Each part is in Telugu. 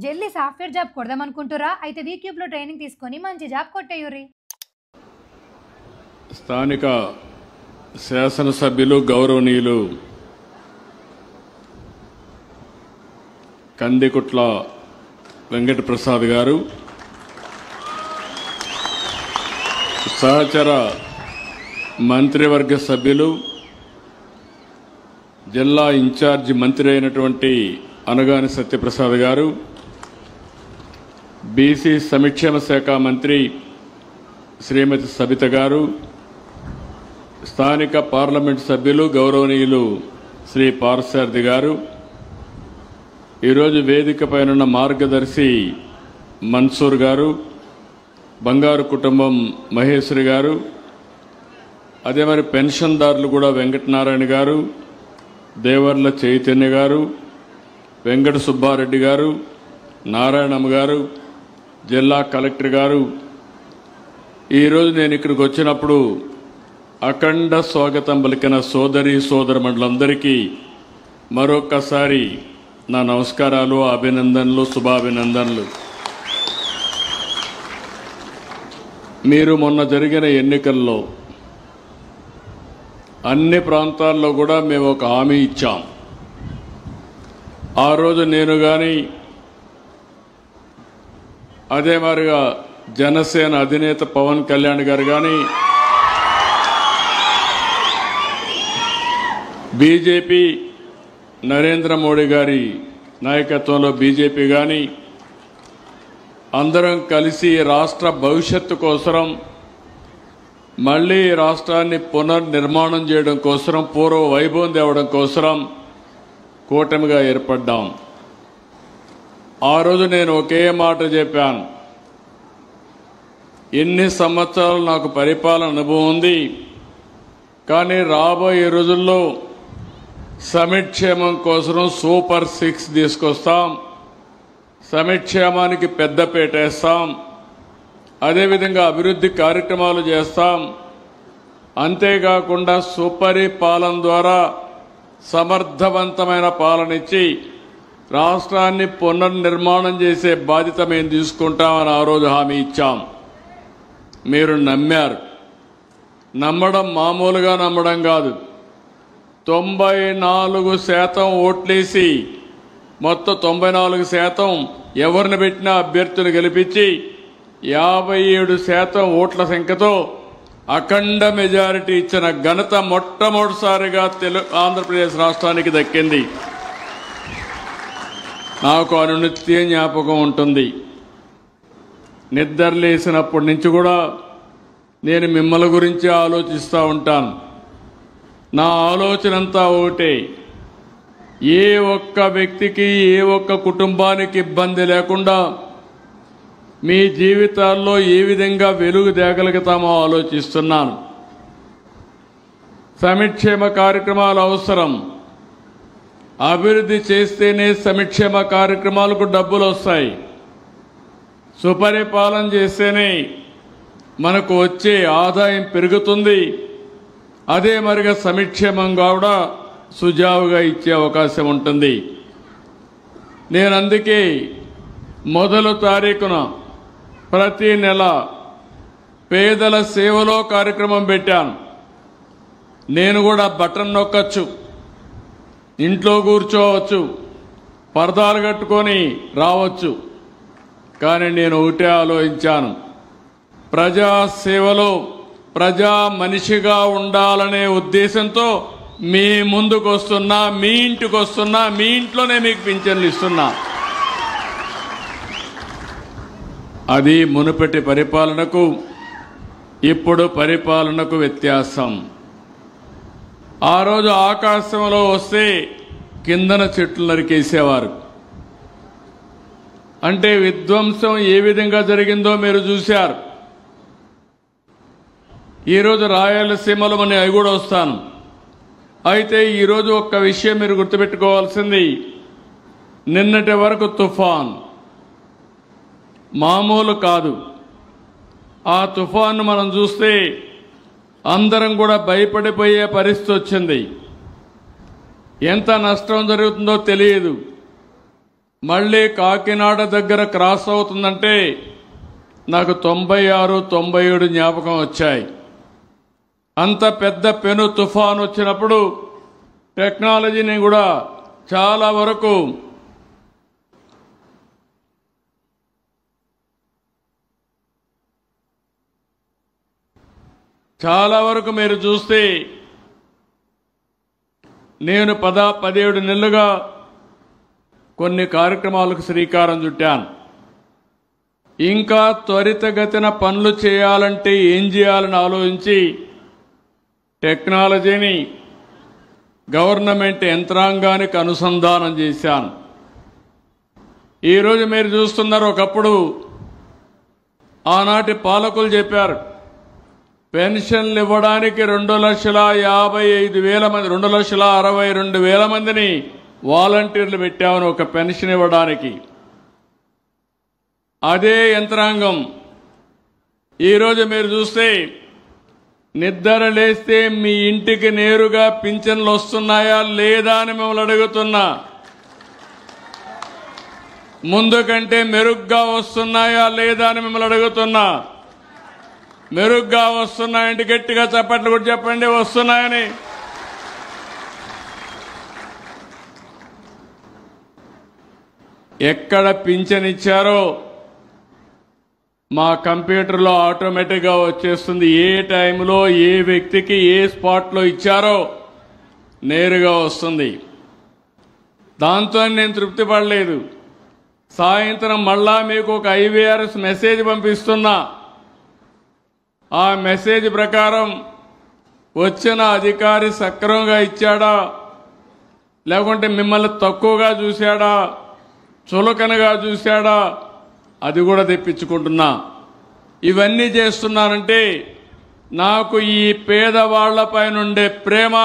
జల్దీ సాఫ్ట్వేర్ జాబ్ కొడదామనుకుంటురా? అయితే వీక్యూబ్లో ట్రైనింగ్ తీసుకొని మంచి జాబ్ కొట్టేయుర్రి. స్థానిక శాసనసభ్యులు గౌరవనీయులు కందికుట్ల వెంకటప్రసాద్ గారు, సహచర మంత్రివర్గ సభ్యులు, జిల్లా ఇన్ఛార్జి మంత్రి అయినటువంటి అనగాని సత్యప్రసాద్ గారు, బీసీ సంక్షేమ శాఖ మంత్రి శ్రీమతి సబిత గారు, స్థానిక పార్లమెంట్ సభ్యులు గౌరవనీయులు శ్రీ పార్సారథి గారు, ఈరోజు వేదిక పైన మార్గదర్శి మన్సూర్ గారు, బంగారు కుటుంబం మహేశ్వరి గారు, అదే మరి పెన్షన్దారులు కూడా వెంకటనారాయణ గారు, దేవర్ల చైతన్య గారు, వెంకట సుబ్బారెడ్డి గారు, నారాయణమ్మ గారు, జిల్లా కలెక్టర్ గారు, ఈరోజు నేను ఇక్కడికి వచ్చినప్పుడు అఖండ స్వాగతం పలికిన సోదరి సోదరమండలందరికీ మరొక్కసారి నా నమస్కారాలు, అభినందనలు, శుభాభినందనలు. మీరు మొన్న జరిగిన ఎన్నికల్లో అన్ని ప్రాంతాల్లో కూడా మేము ఒక హామీ ఇచ్చాం. ఆ రోజు నేను కానీ, అదే మాదిరిగా జనసేన అధినేత పవన్ కళ్యాణ్ గారు కానీ, బీజేపీ నరేంద్ర మోడీ గారి నాయకత్వంలో బీజేపీ కానీ అందరం కలిసి రాష్ట్ర భవిష్యత్తు కోసం, మళ్లీ రాష్ట్రాన్ని పునర్నిర్మాణం చేయడం కోసం, పూర్వ వైభవం తేవడం కోసం కూటమిగా ఏర్పడ్డాం. ఆ రోజు నేను ఒకే మాట చెప్పాను, ఎన్ని సంవత్సరాలు నాకు పరిపాలన అనుభవం ఉంది, కానీ రాబోయే రోజుల్లో సంక్షేమం కోసం సూపర్ 6 తీసుకొస్తాం, సంక్షేమానికి పెద్దపీట వేస్తాం, అదేవిధంగా అభివృద్ధి కార్యక్రమాలు చేస్తాం. అంతేకాకుండా సుపరిపాలన ద్వారా సమర్థవంతమైన పాలన ఇచ్చి రాష్ట్రాన్ని పునర్నిర్మాణం చేసే బాధ్యత మేము తీసుకుంటామని ఆ రోజు హామీ ఇచ్చాం. మీరు నమ్మారు. నమ్మడం మామూలుగా నమ్మడం కాదు. 94% ఓట్లేసి మొత్తం 94% ఎవరిని పెట్టినా అభ్యర్థులు గెలిపించి 57% ఓట్ల సంఖ్యతో అఖండ మెజారిటీ ఇచ్చిన ఘనత మొట్టమొదటిసారిగా ఆంధ్రప్రదేశ్ రాష్ట్రానికి దక్కింది. నాకు అనునిత్యం జ్ఞాపకం ఉంటుంది. నిద్రలేసినప్పటి నుంచి కూడా నేను మిమ్మల్ని గురించి ఆలోచిస్తూ ఉంటాను. నా ఆలోచన అంతా ఒకటే, ఏ ఒక్క వ్యక్తికి, ఏ ఒక్క కుటుంబానికి ఇబ్బంది లేకుండా మీ జీవితాల్లో ఏ విధంగా వెలుగు తేగలుగుతామో ఆలోచిస్తున్నాను. సంక్షేమ కార్యక్రమాలు అవసరం. అభివృద్ధి చేస్తేనే సంక్షేమ కార్యక్రమాలకు డబ్బులు వస్తాయి. సుపరిపాలన చేస్తేనే మనకు వచ్చే ఆదాయం పెరుగుతుంది. అదే మరిగా సంక్షేమం కూడా సుజావుగా ఇచ్చే అవకాశం ఉంటుంది. నేను అందుకే మొదటి తారీఖున ప్రతి నెల పేదల సేవలో కార్యక్రమం పెట్టాను. నేను కూడా బటన్ నొక్కచ్చు, ఇంట్లో కూర్చోవచ్చు, పరదాలు కట్టుకొని రావచ్చు. కానీ నేను ఒకటే ఆలోచించాను, ప్రజా సేవలో ప్రజా మనిషిగా ఉండాలనే ఉద్దేశంతో మీ ముందుకు వస్తున్నా, మీ ఇంటికి వస్తున్నా, మీ ఇంట్లోనే మీకు పింఛన్లు ఇస్తున్నా. అది మునుపటి పరిపాలనకు ఇప్పుడు పరిపాలనకు వ్యత్యాసం. ఆ రోజు ఆకాశంలో వస్తే కిందన చెట్లు నరికేసేవారు. అంటే విధ్వంసం ఏ విధంగా జరిగిందో మీరు చూశారు. ఈరోజు రాయలసీమలో మన అవి కూడా వస్తాను. అయితే ఈరోజు ఒక్క విషయం మీరు గుర్తుపెట్టుకోవాల్సింది, నిన్నటి వరకు తుఫాన్ మామూలు కాదు. ఆ తుఫాను మనం చూస్తే అందరం కూడా భయపడిపోయే పరిస్థితి వచ్చింది. ఎంత నష్టం జరుగుతుందో తెలియదు. మళ్ళీ కాకినాడ దగ్గర క్రాస్ అవుతుందంటే నాకు 96, 97 జ్ఞాపకం వచ్చాయి. అంత పెద్ద పెను తుఫాను వచ్చినప్పుడు టెక్నాలజీని కూడా చాలా వరకు మీరు చూస్తే నేను 17 నెలలుగా కొన్ని కార్యక్రమాలకు శ్రీకారం చుట్టాను. ఇంకా త్వరితగతిన పనులు చేయాలంటే ఏం చేయాలని ఆలోచించి టెక్నాలజీని గవర్నమెంట్ యంత్రాంగానికి అనుసంధానం చేశాను. ఈరోజు మీరు చూస్తున్నారు, ఒకప్పుడు ఆనాటి పాలకులు చెప్పారు పెన్షన్లు ఇవ్వడానికి 2,55,000 మంది 2,62,000 మందిని వాలంటీర్లు పెట్టామని ఒక పెన్షన్ ఇవ్వడానికి. అదే యంత్రాంగం ఈరోజు మీరు చూస్తే నిద్ర లేస్తే మీ ఇంటికి నేరుగా పింఛన్లు వస్తున్నాయా లేదా అని మిమ్మల్ని అడుగుతున్నా. ముందు కంటే మెరుగ్గా వస్తున్నాయా లేదా అని మిమ్మల్ని అడుగుతున్నా. మెరుగ్గా వస్తున్నాయంటే గట్టిగా చప్పట్లు కూడా చెప్పండి వస్తున్నాయని. ఎక్కడ పింఛన్ ఇచ్చారో మా కంప్యూటర్లో ఆటోమేటిక్గా వచ్చేస్తుంది. ఏ టైంలో ఏ వ్యక్తికి ఏ స్పాట్లో ఇచ్చారో నేరుగా వస్తుంది. దాంతో నేను తృప్తి పడలేదు. సాయంత్రం మళ్ళా మీకు ఒక IVRS మెసేజ్ పంపిస్తున్నా. ఆ మెసేజ్ ప్రకారం వచ్చిన అధికారి సక్రమంగా ఇచ్చాడా లేకుంటే మిమ్మల్ని తక్కువగా చూశాడా చులకనగా చూశాడా అది కూడా తెప్పించుకుంటున్నా. ఇవన్నీ చేస్తున్నానంటే నాకు ఈ పేదవాళ్లపై నుండే ప్రేమ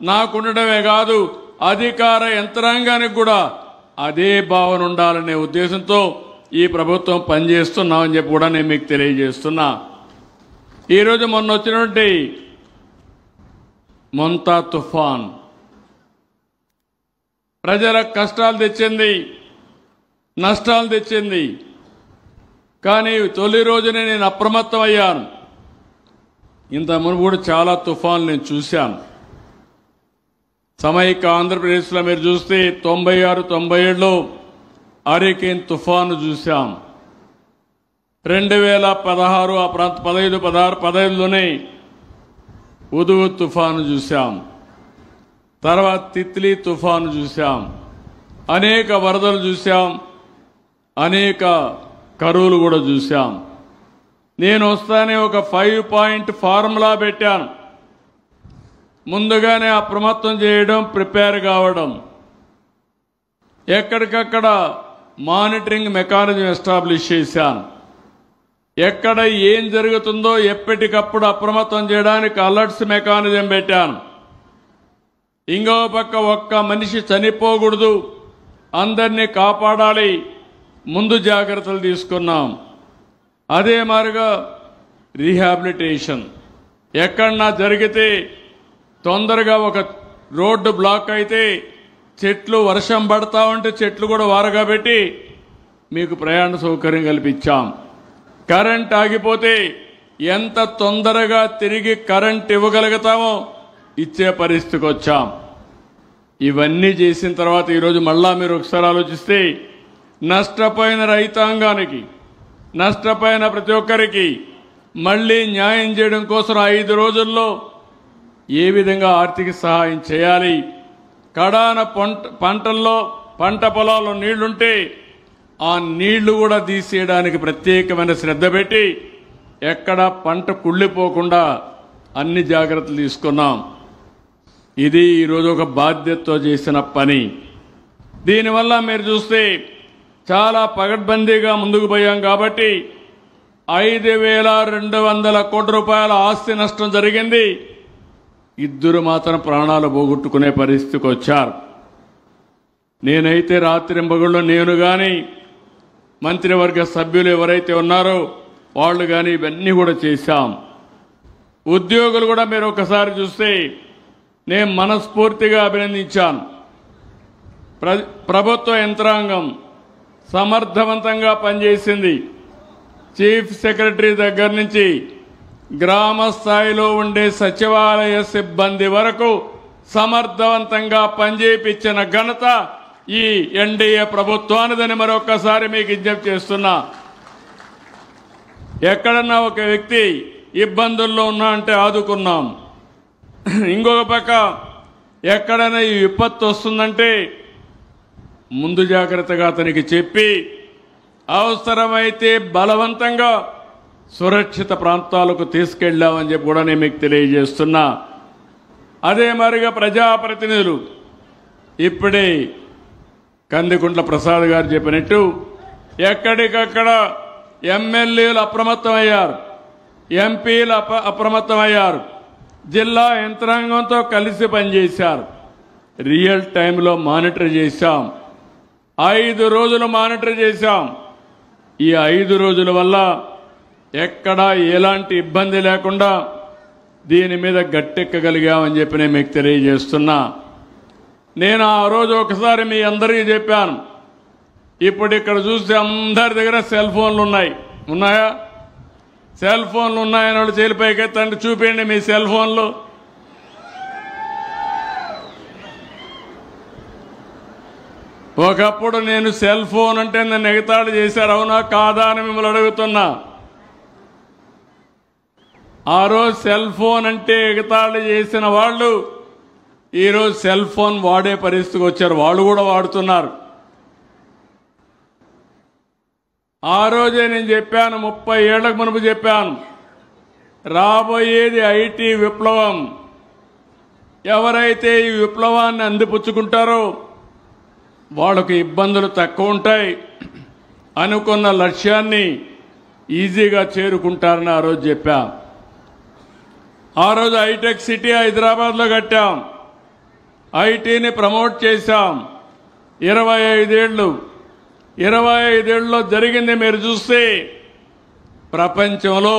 నాకుండడమే కాదు, అధికార యంత్రాంగానికి కూడా అదే భావన ఉండాలనే ఉద్దేశంతో ఈ ప్రభుత్వం పనిచేస్తున్నామని చెప్పి కూడా నేను మీకు తెలియజేస్తున్నా. ఈరోజు మొన్న వచ్చినటువంటి మొంతా తుఫాన్ ప్రజలకు కష్టాలు తెచ్చింది, నష్టాలు తెచ్చింది. కానీ తొలి రోజునే నేను అప్రమత్తం అయ్యాను. ఇంత మునుపు కూడా చాలా తుఫాన్లు నేను చూశాను. సమైక్య ఆంధ్రప్రదేశ్లో మీరు చూస్తే 96, 97లో హరికేన్ తుఫాను చూశాం. 2016 ఆ ప్రాంత 15, 16, 15లోనే ఉదుగు తుఫాను చూశాం. తర్వాత తిత్లీ తుఫాను చూశాం. అనేక వరదలు చూశాం, అనేక కరువులు కూడా చూశాం. నేను వస్తానే ఒక 5 పాయింట్ ఫార్ములా పెట్టాను. ముందుగానే అప్రమత్తం చేయడం, ప్రిపేర్ కావడం, ఎక్కడికక్కడ మానిటరింగ్ మెకానిజం ఎస్టాబ్లిష్ చేశాను. ఎక్కడ ఏం జరుగుతుందో ఎప్పటికప్పుడు అప్రమత్తం చేయడానికి అలర్ట్స్ మెకానిజం పెట్టాను. ఇంకో పక్క ఒక్క మనిషి చనిపోకూడదు, అందరినీ కాపాడాలి, ముందు జాగ్రత్తలు తీసుకున్నాం. అదే మాదిరిగా రీహాబిలిటేషన్ ఎక్కడన్నా జరిగితే తొందరగా ఒక రోడ్డు బ్లాక్ అయితే చెట్లు వర్షం పడతా ఉంటే చెట్లు కూడా వారగా పెట్టి మీకు ప్రయాణ సౌకర్యం కల్పించాం. కరెంట్ ఆగిపోతే ఎంత తొందరగా తిరిగి కరెంట్ ఇవ్వగలుగుతామో ఇచ్చే పరిస్థితికి వచ్చాం. ఇవన్నీ చేసిన తర్వాత ఈరోజు మళ్ళా మీరు ఒకసారి ఆలోచిస్తే నష్టపోయిన రైతాంగానికి, నష్టపోయిన ప్రతి ఒక్కరికి మళ్ళీ న్యాయం చేయడం కోసం 5 రోజుల్లో ఏ విధంగా ఆర్థిక సహాయం చేయాలి, కడాన పంటల్లో పంట పొలాల్లో నీళ్లుంటే ఆ నీళ్లు కూడా తీసేయడానికి ప్రత్యేకమైన శ్రద్ధ పెట్టి ఎక్కడ పంట కుళ్ళిపోకుండా అన్ని జాగ్రత్తలు తీసుకున్నాం. ఇది ఈరోజు ఒక బాధ్యతతో చేసిన పని. దీనివల్ల మీరు చూస్తే చాలా పగడ్బందీగా ముందుకు పోయాం. కాబట్టి 5,200 కోట్ల రూపాయల ఆస్తి నష్టం జరిగింది. 2 మాత్రం ప్రాణాలు పోగొట్టుకునే పరిస్థితికి వచ్చారు. నేనైతే రాత్రింబగళ్ళు నేను కానీ మంత్రివర్గ సభ్యులు ఎవరైతే ఉన్నారో వాళ్ళు కానీ ఇవన్నీ కూడా చేశాం. ఉద్యోగులు కూడా మీరు ఒకసారి చూస్తే నేను మనస్ఫూర్తిగా అభినందించాను. ప్రభుత్వ యంత్రాంగం సమర్థవంతంగా పనిచేసింది. చీఫ్ సెక్రటరీ దగ్గర నుంచి గ్రామ స్థాయిలో ఉండే సచివాలయ సిబ్బంది వరకు సమర్థవంతంగా పనిచేయించిన ఘనత ఈ ఎన్డీఏ ప్రభుత్వానిదని మరొకసారి మీకు విజ్ఞప్తి చేస్తున్నా. ఎక్కడన్నా ఒక వ్యక్తి ఇబ్బందుల్లో ఉన్నా అంటే ఆదుకున్నాం. ఇంకొక పక్క ఎక్కడైనా ఈ విపత్తు వస్తుందంటే ముందు జాగ్రత్తగా అతనికి చెప్పి అవసరమైతే బలవంతంగా సురక్షిత ప్రాంతాలకు తీసుకెళ్లామని చెప్పి కూడా నేను మీకు తెలియజేస్తున్నా. అదే మరిగా ప్రజాప్రతినిధులు ఇప్పుడే కందికుంట్ల ప్రసాద్ గారు చెప్పినట్టు ఎక్కడికక్కడ ఎమ్మెల్యేలు అప్రమత్తమయ్యారు, ఎంపీలు అప్రమత్తమయ్యారు, జిల్లా యంత్రాంగంతో కలిసి పనిచేశారు. రియల్ టైంలో మానిటర్ చేశాం. 5 రోజులు మానిటర్ చేశాం. ఈ 5 రోజుల వల్ల ఎక్కడా ఎలాంటి ఇబ్బంది లేకుండా దీని మీద గట్టెక్కగలిగామని చెప్పి నేను మీకు తెలియజేస్తున్నా. నేను ఆ రోజు ఒకసారి మీ అందరికీ చెప్పాను. ఇప్పుడు ఇక్కడ చూస్తే అందరి దగ్గర సెల్ ఫోన్లు ఉన్నాయా? సెల్ ఫోన్లు ఉన్నాయని వాళ్ళు చేలిపైకెత్తండి, చూపించండి మీ సెల్ ఫోన్లు. ఒకప్పుడు నేను సెల్ ఫోన్ అంటే నన్ను ఎగతాళి చేశారు, అవునా కాదా అని మిమ్మల్ని అడుగుతున్నా. ఆ రోజు సెల్ ఫోన్ అంటే ఎగతాళి చేసిన వాళ్ళు ఈరోజు సెల్ ఫోన్ వాడే పరిస్థితికి వచ్చారు. వాళ్ళు కూడా వాడుతున్నారు. ఆ రోజే నేను చెప్పాను, 30 ఏళ్లకు మునుపు చెప్పాను, రాబోయేది ఐటీ విప్లవం. ఎవరైతే ఈ విప్లవాన్ని అందిపుచ్చుకుంటారో వాళ్ళకు ఇబ్బందులు తక్కువ ఉంటాయి, అనుకున్న లక్ష్యాన్ని ఈజీగా చేరుకుంటారని ఆ రోజు చెప్పా. ఆ రోజు హైటెక్ సిటీ హైదరాబాద్లో కట్టాం, ఐటీని ప్రమోట్ చేశాం. 25 ఏళ్ళలో జరిగింది మీరు చూస్తే ప్రపంచంలో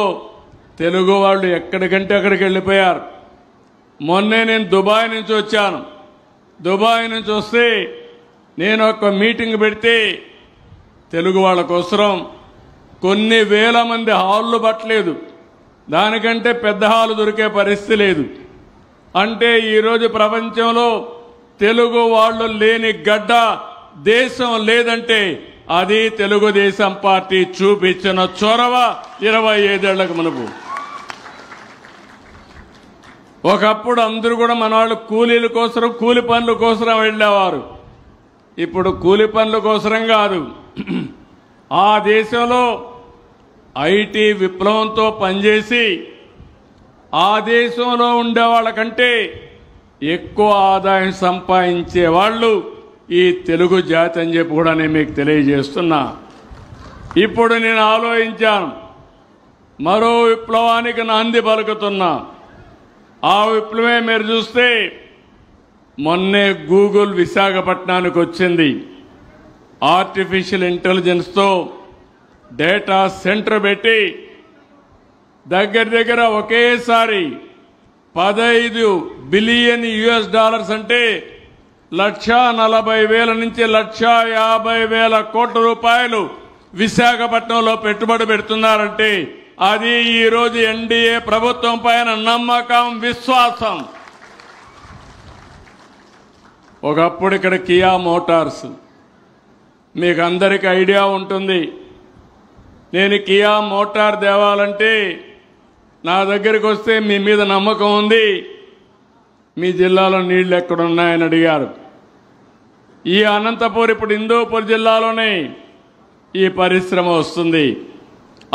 తెలుగు వాళ్ళు ఎక్కడికంటే అక్కడికి వెళ్ళిపోయారు. మొన్నే నేను దుబాయ్ నుంచి వచ్చాను. దుబాయ్ నుంచి వస్తే నేను ఒక మీటింగ్ పెడితే తెలుగు వాళ్ళ కోసం కొన్ని వేల మంది హాళ్ళు పట్టలేదు, దానికంటే పెద్ద హాలు దొరికే పరిస్థితి లేదు. అంటే ఈరోజు ప్రపంచంలో తెలుగు వాళ్ళు లేని గడ్డ దేశం లేదంటే అది తెలుగుదేశం పార్టీ చూపించిన చొరవ 25 ఏళ్లకు మునుపు. ఒకప్పుడు అందరూ కూడా మన వాళ్ళు కూలీల కోసం, కూలి పనుల కోసం వెళ్ళేవారు. ఇప్పుడు కూలి పనుల కోసం కాదు, ఆ దేశంలో ఐటీ విప్లవంతో పనిచేసి ఆ దేశంలో ఉండే వాళ్ళకంటే ఎక్కువ ఆదాయం సంపాదించే వాళ్ళు ఈ తెలుగు జాతి అని చెప్పి కూడా నేను మీకు తెలియజేస్తున్నా. ఇప్పుడు నేను ఆలోచించాను, మరో విప్లవానికి నాంది పలుకుతున్నా. ఆ విప్లవమే మీరు చూస్తే మొన్నే గూగుల్ విశాఖపట్నానికి వచ్చింది. ఆర్టిఫిషియల్ ఇంటెలిజెన్స్తో డేటా సెంటర్ పెట్టి దగ్గర ఒకేసారి $15 బిలియన్ అంటే $1,40,000 నుంచి $1,50,000 కోట్ల రూపాయలు విశాఖపట్నంలో పెట్టుబడి పెడుతున్నారంటే అది ఈరోజు ఎన్డీఏ ప్రభుత్వం పైన నమ్మకం, విశ్వాసం. ఒకప్పుడు ఇక్కడ కియా మోటార్స్, మీకు అందరికీ ఐడియా ఉంటుంది. నేను కియా మోటార్ తేవాలంటే నా దగ్గరికి వస్తే మీ మీద నమ్మకం ఉంది, మీ జిల్లాలో నీళ్లు ఎక్కడున్నాయని అడిగారు. ఈ అనంతపూర్ ఇప్పుడు హిందూపూర్ జిల్లాలోనే ఈ పరిశ్రమ వస్తుంది.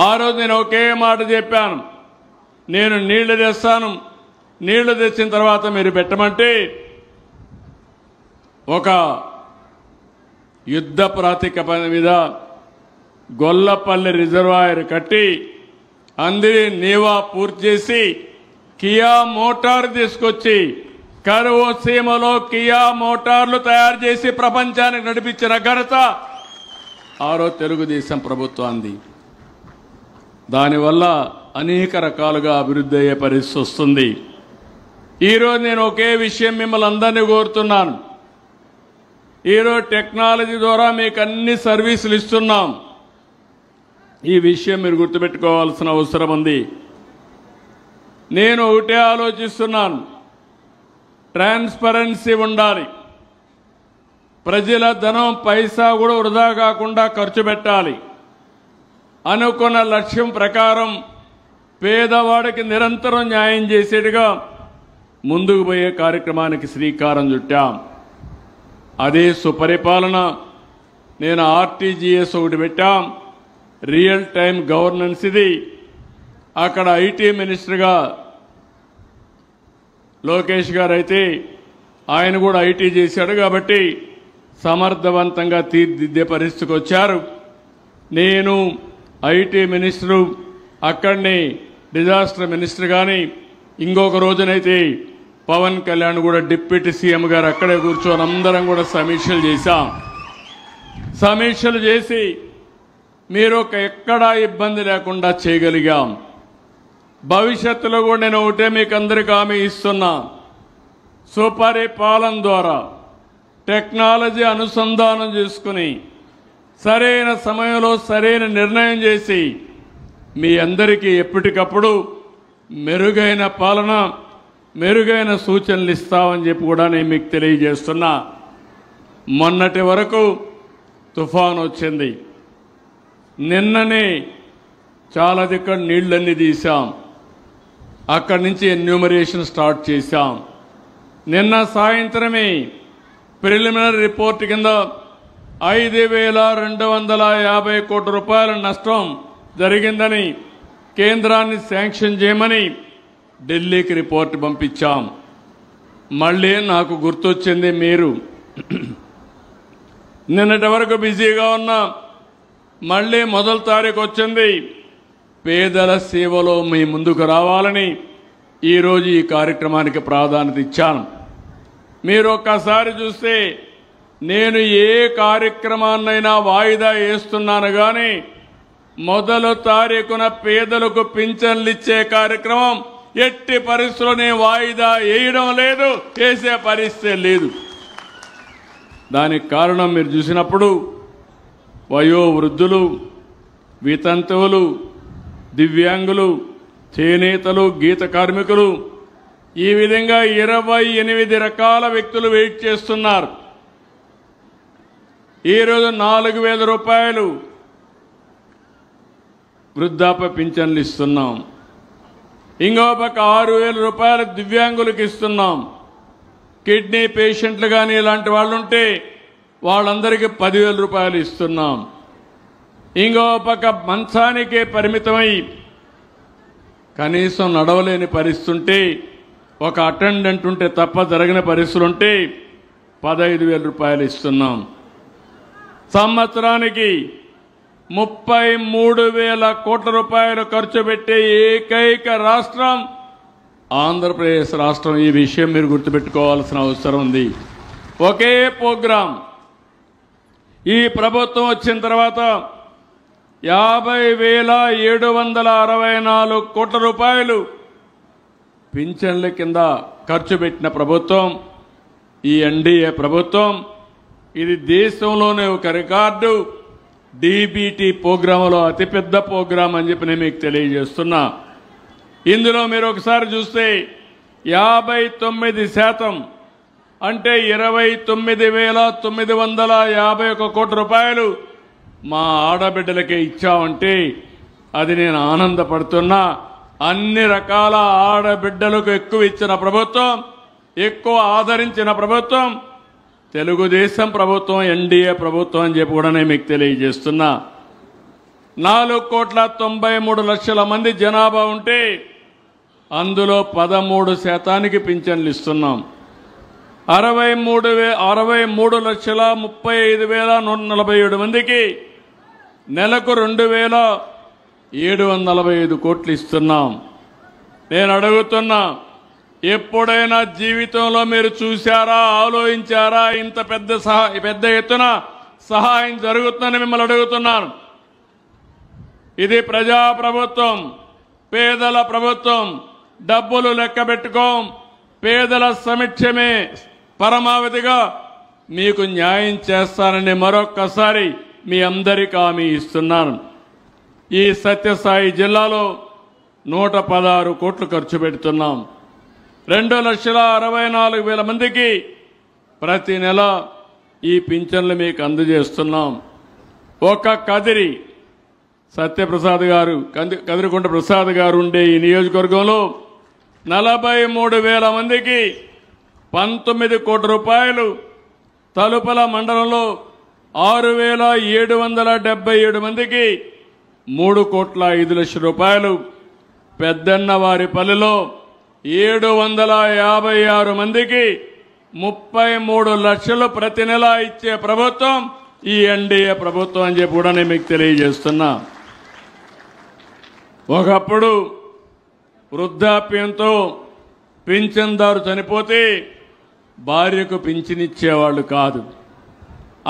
ఆ రోజు నేను ఒకే మాట చెప్పాను, నేను నీళ్లు తెస్తాను, నీళ్లు తెచ్చిన తర్వాత మీరు పెట్టమంటే ఒక యుద్ధ ప్రాతిపదిక మీద గొల్లపల్లి రిజర్వాయర్ కట్టి అందరి నీవా పూర్తి చేసి కియా మోటార్ తీసుకొచ్చి కరువు సీమలో కియా మోటార్లు తయారు చేసి ప్రపంచానికి నడిపించిన ఘనత ఆ రోజు తెలుగుదేశం ప్రభుత్వాన్ని. దానివల్ల అనేక రకాలుగా అభివృద్ధి అయ్యే పరిస్థితి వస్తుంది. ఈరోజు నేను ఒకే విషయం మిమ్మల్ని అందరినీ కోరుతున్నాను. ఈరోజు టెక్నాలజీ ద్వారా మీకు అన్ని సర్వీసులు ఇస్తున్నాం. ఈ విషయం మీరు గుర్తుపెట్టుకోవాల్సిన అవసరం ఉంది. నేను ఒకటే ఆలోచిస్తున్నాను, ట్రాన్స్పరెన్సీ ఉండాలి. ప్రజల ధనం పైసా కూడా వృధా కాకుండా ఖర్చు పెట్టాలి. అనుకున్న లక్ష్యం ప్రకారం పేదవాడికి నిరంతరం న్యాయం చేసేట్టుగా ముందుకు పోయే కార్యక్రమానికి శ్రీకారం చుట్టాం. అదే సుపరిపాలన. నేను ఆర్టీజీఎస్ ఒకటి పెట్టాం, రియల్ టైం గవర్నెన్స్. ఇది అక్కడ ఐటీ మినిస్టర్గా లోకేష్ గారు అయితే ఆయన కూడా ఐటీ చేశాడు కాబట్టి సమర్థవంతంగా తీర్చిదిద్దే పరిస్థితికి వచ్చారు. నేను ఐటీ మినిస్టరు, అక్కడనే డిజాస్టర్ మినిస్టర్ కానీ, ఇంకొక రోజునైతే పవన్ కళ్యాణ్ కూడా డిప్యూటీ సీఎం గారు అక్కడే కూర్చొని అందరం కూడా సమీక్షలు చేశాం. సమీక్షలు చేసి మీరు ఎక్కడా ఇబ్బంది లేకుండా చేయగలిగాం. భవిష్యత్తులో కూడా నేను ఒకటే మీకు అందరికీ హామీ ఇస్తున్నా, సుపరిపాలన ద్వారా టెక్నాలజీ అనుసంధానం చేసుకుని సరైన సమయంలో సరైన నిర్ణయం చేసి మీ అందరికీ ఎప్పటికప్పుడు మెరుగైన పాలన, మెరుగైన సూచనలు ఇస్తామని చెప్పి కూడా నేను మీకు తెలియజేస్తున్నా. మొన్నటి వరకు తుఫాను వచ్చింది, నిన్ననే చాలా దగ్గర నీళ్లన్నీ తీసాం, అక్కడి నుంచి ఎన్యూమరేషన్ స్టార్ట్ చేశాం. నిన్న సాయంత్రమే ప్రిలిమినరీ రిపోర్ట్ కింద 5,250 కోట్ల రూపాయల నష్టం జరిగిందని కేంద్రాన్ని శాంక్షన్ చేయమని ఢిల్లీకి రిపోర్ట్ పంపించాం. మళ్ళీ నాకు గుర్తొచ్చింది, మీరు నిన్నటి వరకు బిజీగా ఉన్నా, మళ్ళీ మొదటి తారీఖు వచ్చింది. పేదల సేవలో మీ ముందుకు రావాలని ఈరోజు ఈ కార్యక్రమానికి ప్రాధాన్యత ఇచ్చాను. మీరు ఒక్కసారి చూస్తే నేను ఏ కార్యక్రమాన్నైనా వాయిదా వేస్తున్నాను కానీ మొదటి తారీఖున పేదలకు పింఛన్లు ఇచ్చే కార్యక్రమం ఎట్టి పరిస్థితుల్లో నేను వాయిదా వేయడం లేదు, వేసే పరిస్థితి లేదు. దానికి కారణం మీరు చూసినప్పుడు వయోవృద్ధులు, వితంతువులు, దివ్యాంగులు, చేనేతలు, గీత కార్మికులు, ఈ విధంగా 28 రకాల వ్యక్తులు వెయిట్ చేస్తున్నారు. ఈరోజు 4,000 రూపాయలు వృద్ధాప్య పింఛన్లు ఇస్తున్నాం. ఇంకో పక్క 6,000 రూపాయలు దివ్యాంగులకు ఇస్తున్నాం. కిడ్నీ పేషెంట్లు కానీ ఇలాంటి వాళ్ళు ఉంటే వాళ్ళందరికీ 10,000 రూపాయలు ఇస్తున్నాం. ఇంకో పక్క మంచానికే పరిమితమై కనీసం నడవలేని పరిస్థితి ఉంటే, ఒక అటెండెంట్ ఉంటే తప్ప జరగని పరిస్థితులు ఉంటే 15,000 రూపాయలు ఇస్తున్నాం. సంవత్సరానికి 33,000 కోట్ల రూపాయలు ఖర్చు పెట్టే ఏకైక రాష్ట్రం ఆంధ్రప్రదేశ్ రాష్ట్రం. ఈ విషయం మీరు గుర్తుపెట్టుకోవాల్సిన అవసరం ఉంది. ఒకే ప్రోగ్రాం. ఈ ప్రభుత్వం వచ్చిన తర్వాత 50,764 కోట్ల రూపాయలు పింఛన్ల కింద ఖర్చు పెట్టిన ప్రభుత్వం ఈ ఎన్డీఏ ప్రభుత్వం. ఇది దేశంలోనే ఒక రికార్డు. డీబీటీ ప్రోగ్రాంలో అతిపెద్ద ప్రోగ్రాం అని చెప్పి నేను మీకు తెలియజేస్తున్నా. ఇందులో మీరు ఒకసారి చూస్తే 59% అంటే 29,951 కోట్ల రూపాయలు మా ఆడబిడ్డలకే ఇచ్చామంటే అది నేను ఆనందపడుతున్నా. అన్ని రకాల ఆడబిడ్డలకు ఎక్కువ ఇచ్చిన ప్రభుత్వం, ఎక్కువ ఆదరించిన ప్రభుత్వం తెలుగుదేశం ప్రభుత్వం, ఎన్డీఏ ప్రభుత్వం అని చెప్పి కూడా నేను మీకు తెలియజేస్తున్నా. 4,93,00,000 మంది జనాభా ఉంటే అందులో 13% పింఛన్లు ఇస్తున్నాం. 63,35,147 మందికి నెలకు 2,745 కోట్లు ఇస్తున్నాం. నేను అడుగుతున్నా, ఎప్పుడైనా జీవితంలో మీరు చూశారా, ఆలోచించారా ఇంత పెద్ద ఎత్తున సహాయం జరుగుతుందని మిమ్మల్ని అడుగుతున్నాను. ఇది ప్రజా ప్రభుత్వం, పేదల ప్రభుత్వం. డబ్బులు లెక్క పెట్టుకోం. పేదల సంక్షేమే పరమావధిగా మీకు న్యాయం చేస్తానని మరొక్కసారి మీ అందరికీ హామీ ఇస్తున్నాను. ఈ సత్యసాయి జిల్లాలో 116 కోట్లు ఖర్చు పెడుతున్నాం. 2,64,000 మందికి ప్రతి నెల ఈ పింఛన్లు మీకు అందజేస్తున్నాం. ఒక కదిరి సత్యప్రసాద్ గారు కదిరికుంట ప్రసాద్ గారు ఉండే ఈ నియోజకవర్గంలో 43,000 మందికి 19 కోట్ల రూపాయలు, తలుపల మండలంలో 6,777 మందికి 3,05,00,000 రూపాయలు, పెద్దన్నవారిపల్లిలో 756 మందికి 33 లక్షలు ప్రతి నెల ఇచ్చే ప్రభుత్వం ఈ ఎన్డీఏ ప్రభుత్వం అని చెప్పి కూడా నేను మీకు తెలియజేస్తున్నా. ఒకప్పుడు వృద్ధాప్యంతో పింఛన్దారు చనిపోతే భార్యకు పింఛన్ ఇచ్చేవాళ్ళు కాదు.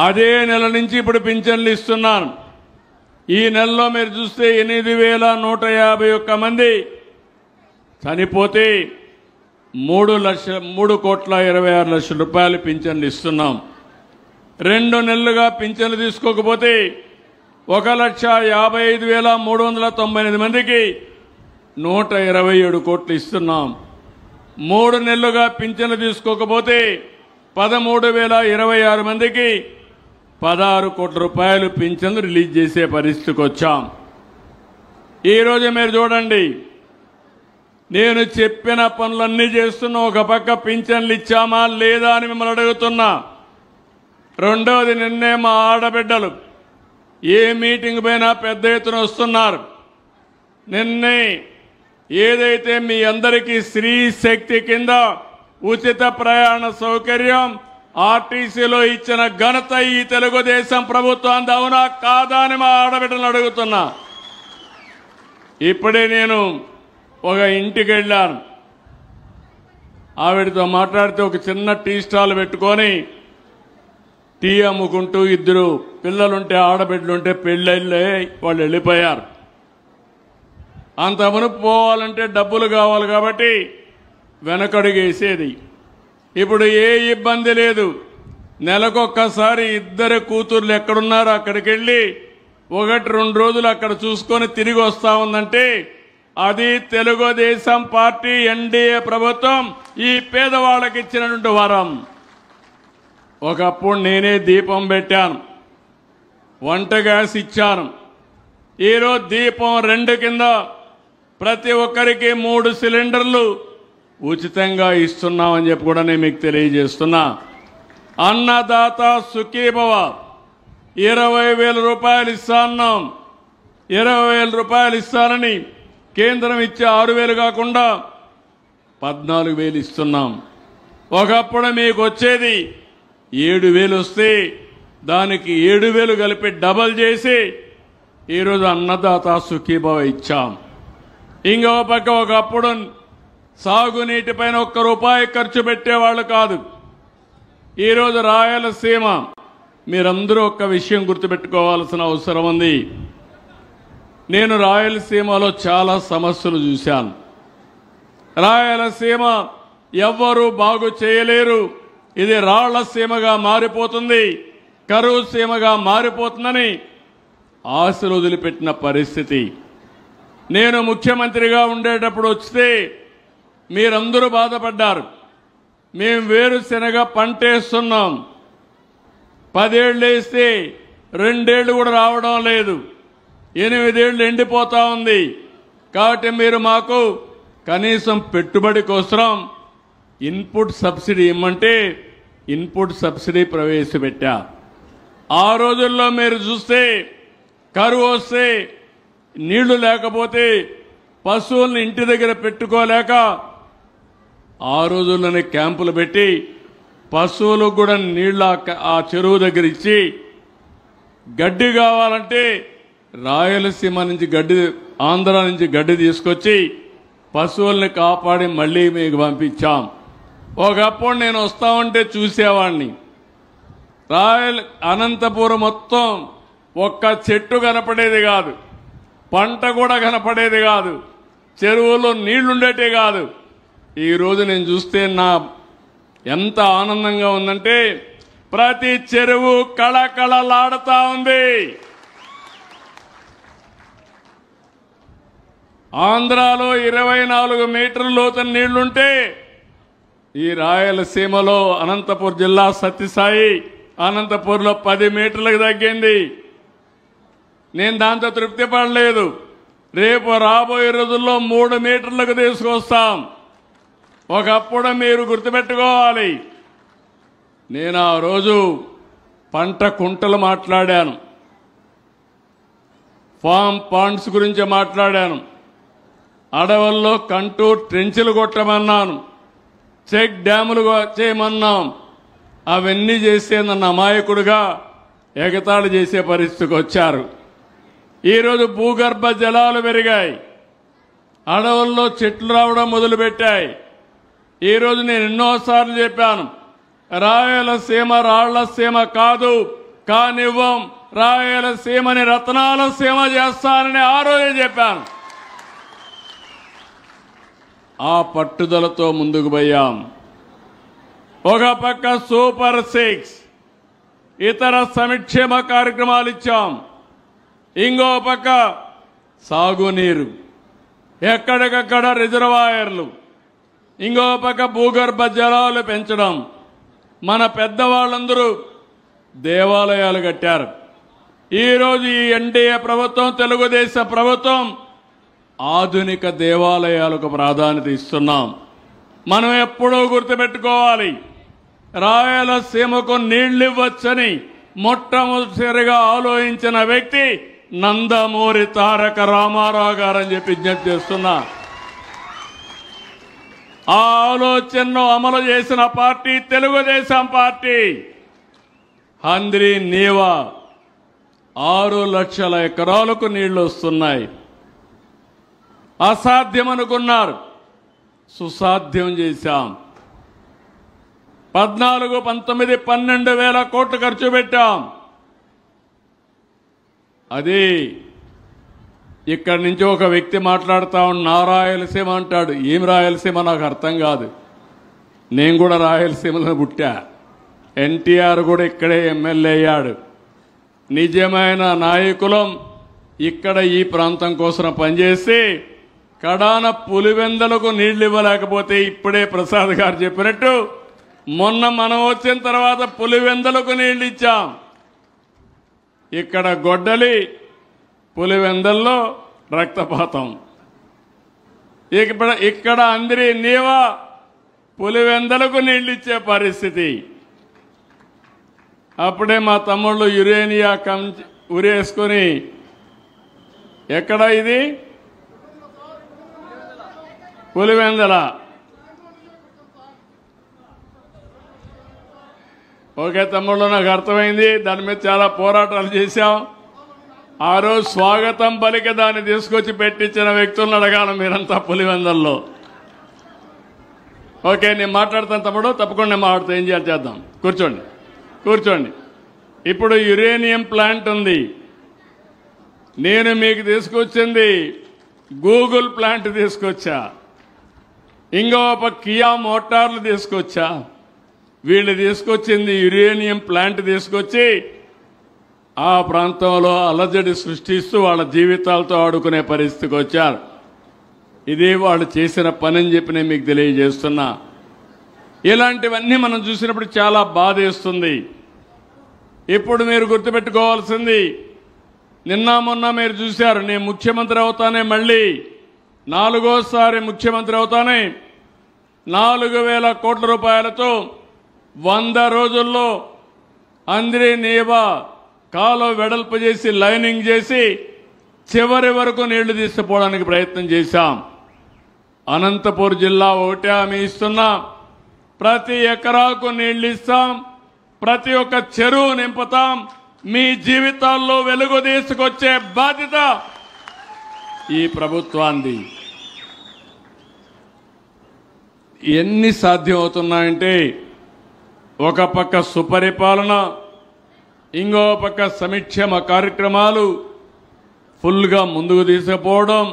అదే నెల నుంచి ఇప్పుడు పింఛన్లు ఇస్తున్నాను. ఈ నెలలో మీరు చూస్తే 8,151 మంది చనిపోతే 3,26,00,000 రూపాయలు పింఛన్లు ఇస్తున్నాం. 2 నెలలుగా పింఛన్లు తీసుకోకపోతే 1,55,398 మందికి 127 కోట్లు ఇస్తున్నాం. 3 నెలలుగా పింఛన్లు తీసుకోకపోతే 13,026 మందికి 16 కోట్ల రూపాయలు పింఛన్లు రిలీజ్ చేసే పరిస్థితికి వచ్చాం. ఈరోజు మీరు చూడండి, నేను చెప్పిన పనులన్నీ చేస్తున్నా. ఒక పక్క పింఛన్లు ఇచ్చామా లేదా అని మిమ్మల్ని అడుగుతున్నా. రెండోది, నిన్నే మా ఆడబిడ్డలు ఏ మీటింగ్ పైనా పెద్ద ఎత్తున వస్తున్నారు. నిన్నే ఏదైతే మీ అందరికీ స్త్రీ శక్తి కింద ఉచిత ప్రయాణ సౌకర్యం ఆర్టీసీలో ఇచ్చిన ఘనత ఈ తెలుగుదేశం ప్రభుత్వం అవునా కాదా అని మా ఆడబిడ్డలను అడుగుతున్నా. ఇప్పుడే నేను ఒక ఇంటికి వెళ్ళాను. ఆవిడతో మాట్లాడితే ఒక చిన్న టీ స్టాల్ పెట్టుకొని టీ అమ్ముకుంటూ 2 పిల్లలుంటే ఆడబిడ్డలుంటే పెళ్ళిళ్ళే వాళ్ళు వెళ్ళిపోయారు. అంత మునుపు పోవాలంటే డబ్బులు కావాలి కాబట్టి వెనకడుగేసేది. ఇప్పుడు ఏ ఇబ్బంది లేదు. నెలకొక్కసారి 2 కూతుర్లు ఎక్కడున్నారో అక్కడికి వెళ్ళి 1-2 రోజులు అక్కడ చూసుకొని తిరిగి వస్తా ఉందంటే అది తెలుగుదేశం పార్టీ ఎన్డీఏ ప్రభుత్వం ఈ పేదవాళ్ళకి ఇచ్చినటువంటి వరం. ఒకప్పుడు నేనే దీపం పెట్టాను, వంట గ్యాస్ ఇచ్చాను. ఈరోజు దీపం 2 కింద ప్రతి ఒక్కరికి 3 సిలిండర్లు ఉచితంగా ఇస్తున్నామని చెప్పి కూడా నేను మీకు తెలియజేస్తున్నా. అన్నదాత సుఖీభవ 20,000 రూపాయలు ఇస్తాన్నాం. 20,000 రూపాయలు ఇస్తానని కేంద్రం ఇచ్చే 6,000 కాకుండా 14,000 ఇస్తున్నాం. ఒకప్పుడు మీకు వచ్చేది 7,000 వస్తే దానికి 7,000 కలిపి డబల్ చేసి ఈరోజు అన్నదాత సుఖీభవ ఇచ్చాం. ఇంకో పక్క ఒకప్పుడు సాగునీటిపైన 1 రూపాయి ఖర్చు పెట్టేవాళ్ళు కాదు. ఈరోజు రాయలసీమ మీరందరూ ఒక్క విషయం గుర్తుపెట్టుకోవాల్సిన అవసరం ఉంది. నేను రాయలసీమలో చాలా సమస్యలు చూశాను. రాయలసీమ ఎవ్వరూ బాగు చేయలేరు, ఇది రాళ్లసీమగా మారిపోతుంది, కరువు సీమగా మారిపోతుందని ఆశలు వదిలిపెట్టిన పరిస్థితి. నేను ముఖ్యమంత్రిగా ఉండేటప్పుడు వస్తే మీరందరూ బాధపడ్డారు. మేము వేరుశెనగ పంటేస్తున్నాం, 10 ఏళ్ళు వేస్తే 2 ఏళ్ళు కూడా రావడం లేదు, 8 ఏళ్ళు ఎండిపోతా ఉంది. కాబట్టి మీరు మాకు కనీసం పెట్టుబడి కోసం ఇన్పుట్ సబ్సిడీ ఇమ్మంటే ఇన్పుట్ సబ్సిడీ ప్రవేశపెట్టా. ఆ రోజుల్లో మీరు చూస్తే కరువు వస్తే నీళ్లు లేకపోతే పశువుల్ని ఇంటి దగ్గర పెట్టుకోలేక ఆ రోజుల్లోనే క్యాంపులు పెట్టి పశువులకు కూడా నీళ్లు ఆ చెరువు దగ్గర ఇచ్చి గడ్డి కావాలంటే రాయలసీమ నుంచి గడ్డి, ఆంధ్ర నుంచి గడ్డి తీసుకొచ్చి పశువుల్ని కాపాడి మళ్లీ మీకు పంపించాం. ఒకప్పుడు నేను వస్తా ఉంటే చూసేవాడిని. అనంతపురం మొత్తం ఒక్క చెట్టు కనపడేది కాదు, పంట కూడా కనపడేది కాదు, చెరువులో నీళ్లుండేటే కాదు. ఈరోజు నేను చూస్తే ఎంత ఆనందంగా ఉందంటే ప్రతి చెరువు కళకళలాడుతా ఉంది. ఆంధ్రాలో 24 మీటర్ల లోతున నీళ్లుంటే ఈ రాయలసీమలో అనంతపురం జిల్లా సత్యసాయి అనంతపూర్లో 10 మీటర్లకు తగ్గింది. నేను దాంతో తృప్తి పడలేదు. రేపు రాబోయే రోజుల్లో 3 మీటర్లకు తీసుకొస్తాం. ఒకప్పుడు మీరు గుర్తుపెట్టుకోవాలి, నేను ఆ రోజు పంట కుంటలు మాట్లాడాను, ఫామ్ పాండ్స్ గురించి మాట్లాడాను, అడవుల్లో కంటూర్ ట్రెంచులు కొట్టమన్నాను, చెక్ డ్యాములు చేయమన్నాం. అవన్నీ చేసే నన్ను అమాయకుడుగా ఎగతాళి చేసే పరిస్థితికి వచ్చారు. ఈరోజు భూగర్భ జలాలు పెరిగాయి, అడవుల్లో చెట్లు రావడం మొదలుపెట్టాయి. ఈరోజు నేను ఎన్నోసార్లు చెప్పాను, రాయలసీమ రాళ్లసీమ కాదు, కానివ్వం, రాయలసీమని రత్నాల సీమ చేస్తానని ఆ రోజే చెప్పాను. ఆ పట్టుదలతో ముందుకు పోయాం. ఒక పక్క సూపర్ 6 ఇతర సంక్షేమ కార్యక్రమాలు ఇచ్చాం. ఇంకో పక్క సాగునీరు, ఎక్కడికక్కడ రిజర్వాయర్లు, ఇంకో పక్క భూగర్భ జలాలు పెంచడం. మన పెద్దవాళ్ళందరూ దేవాలయాలు కట్టారు. ఈరోజు ఈ ఎన్డీఏ ప్రభుత్వం, తెలుగుదేశం ప్రభుత్వం ఆధునిక దేవాలయాలకు ప్రాధాన్యత ఇస్తున్నాం. మనం ఎప్పుడూ గుర్తుపెట్టుకోవాలి, రాయలసీమకు నీళ్లివ్వచ్చని మొట్టమొదటిసారిగా ఆలోచించిన వ్యక్తి నందమూరి తారక రామారావు గారని చెప్పి విజ్ఞప్తి చేస్తున్నా. ఆ ఆలోచనను అమలు చేసిన పార్టీ తెలుగుదేశం పార్టీ. హంద్రీ నీవా 6 లక్షల ఎకరాలకు నీళ్లు వస్తున్నాయి. అసాధ్యం అనుకున్నారు, సుసాధ్యం చేశాం. 14, 19, 12 వేల కోట్లు ఖర్చు పెట్టాం. అది ఇక్కడి నుంచి ఒక వ్యక్తి మాట్లాడుతా నా రాయలసీమ అంటాడు. ఏం రాయలసీమ నాకు అర్థం కాదు. నేను కూడా రాయలసీమలో పుట్టా. ఎన్టీఆర్ కూడా ఇక్కడే ఎమ్మెల్యే అయ్యాడు. నిజమైన నాయకులం ఇక్కడ ఈ ప్రాంతం కోసం పనిచేసి కడాన పులివెందలకు నీళ్లు ఇవ్వలేకపోతే ఇప్పుడే ప్రసాద్ గారు చెప్పినట్టు మొన్న మనం వచ్చిన తర్వాత పులివెందలకు నీళ్లు ఇచ్చాం. ఇక్కడ గొడ్డలి, పులివెందల్లో రక్తపాతం. ఇక్కడ అందరి నీవా పులివెందలకు నీళ్లు ఇచ్చే పరిస్థితి. అప్పుడే మా తమ్ముళ్ళు యురేనియా ఉరేసుకొని, ఎక్కడ ఇది పులివెందల, ఓకే తమ్ముళ్ళు, నాకు అర్థమైంది. దాని మీద చాలా పోరాటాలు చేశాం. ఆ రోజు స్వాగతం పలికి దాన్ని తీసుకొచ్చి పెట్టించిన వ్యక్తులను అడగాలి మీరంతా పులివెందల్లో. ఓకే, నేను మాట్లాడతాను తమ్ముడు, తప్పకుండా నేను మాట్లాడుతా. ఏం చేయాలి చేద్దాం. కూర్చోండి. ఇప్పుడు యురేనియం ప్లాంట్ ఉంది. నేను మీకు తీసుకొచ్చింది గూగుల్ ప్లాంట్ తీసుకొచ్చా, ఇంకో కియా మోటార్లు తీసుకొచ్చా. వీళ్ళు తీసుకొచ్చింది యురేనియం ప్లాంట్ తీసుకొచ్చి ఆ ప్రాంతంలో అలజడి సృష్టిస్తూ వాళ్ళ జీవితాలతో ఆడుకునే పరిస్థితికి వచ్చారు. ఇది వాళ్ళు చేసిన పని అని చెప్పి నేను మీకు తెలియజేస్తున్నా. ఇలాంటివన్నీ మనం చూసినప్పుడు చాలా బాధేస్తుంది. ఇప్పుడు మీరు గుర్తుపెట్టుకోవాల్సింది, నిన్న మొన్న మీరు చూశారు, నేను ముఖ్యమంత్రి అవుతానే, మళ్ళీ 4వ ముఖ్యమంత్రి అవుతానే 4,000 కోట్ల రూపాయలతో 100 రోజుల్లో అంద్రీ నీవా కాలువ వెడల్పు చేసి లైనింగ్ చేసి చివరి వరకు నీళ్లు తీసుకుపోవడానికి ప్రయత్నం చేశాం. అనంతపూర్ జిల్లా ఒకటే హామీ ఇస్తున్నాం, ప్రతి ఎకరాకు నీళ్లు ఇస్తాం, ప్రతి ఒక్క చెరువు నింపుతాం. మీ జీవితాల్లో వెలుగు తీసుకొచ్చే బాధ్యత ఈ ప్రభుత్వాన్ని. ఎన్ని సాధ్యమవుతున్నాయంటే, ఒక పక్క సుపరిపాలన, ఇంకో పక్క సంక్షేమ కార్యక్రమాలు ఫుల్గా ముందుకు తీసుకుపోవడం,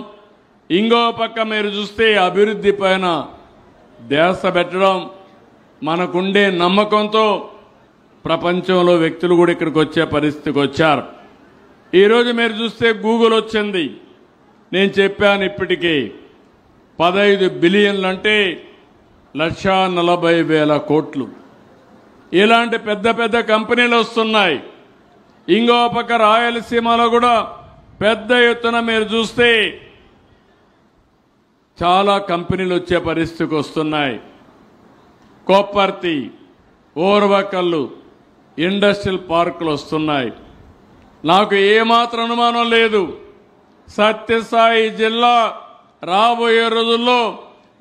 ఇంకో పక్క మీరు చూస్తే అభివృద్ధి పైన ధ్యాస పెట్టడం. మనకుండే నమ్మకంతో ప్రపంచంలో వ్యక్తులు కూడా ఇక్కడికి వచ్చే పరిస్థితికి వచ్చారు. ఈరోజు మీరు చూస్తే గూగుల్ వచ్చింది. నేను చెప్పాను ఇప్పటికీ 15 బిలియన్లు అంటే 1,40,000 కోట్లు. ఇలాంటి పెద్ద పెద్ద కంపెనీలు వస్తున్నాయి. ఇంకో పక్క రాయలసీమలో కూడా పెద్ద ఎత్తున మీరు చూస్తే చాలా కంపెనీలు వచ్చే పరిస్థితికి వస్తున్నాయి. కొప్పర్తి, ఓర్వకల్లు ఇండస్ట్రియల్ పార్కులు వస్తున్నాయి. నాకు ఏమాత్రం అనుమానం లేదు, సత్యసాయి జిల్లా రాబోయే రోజుల్లో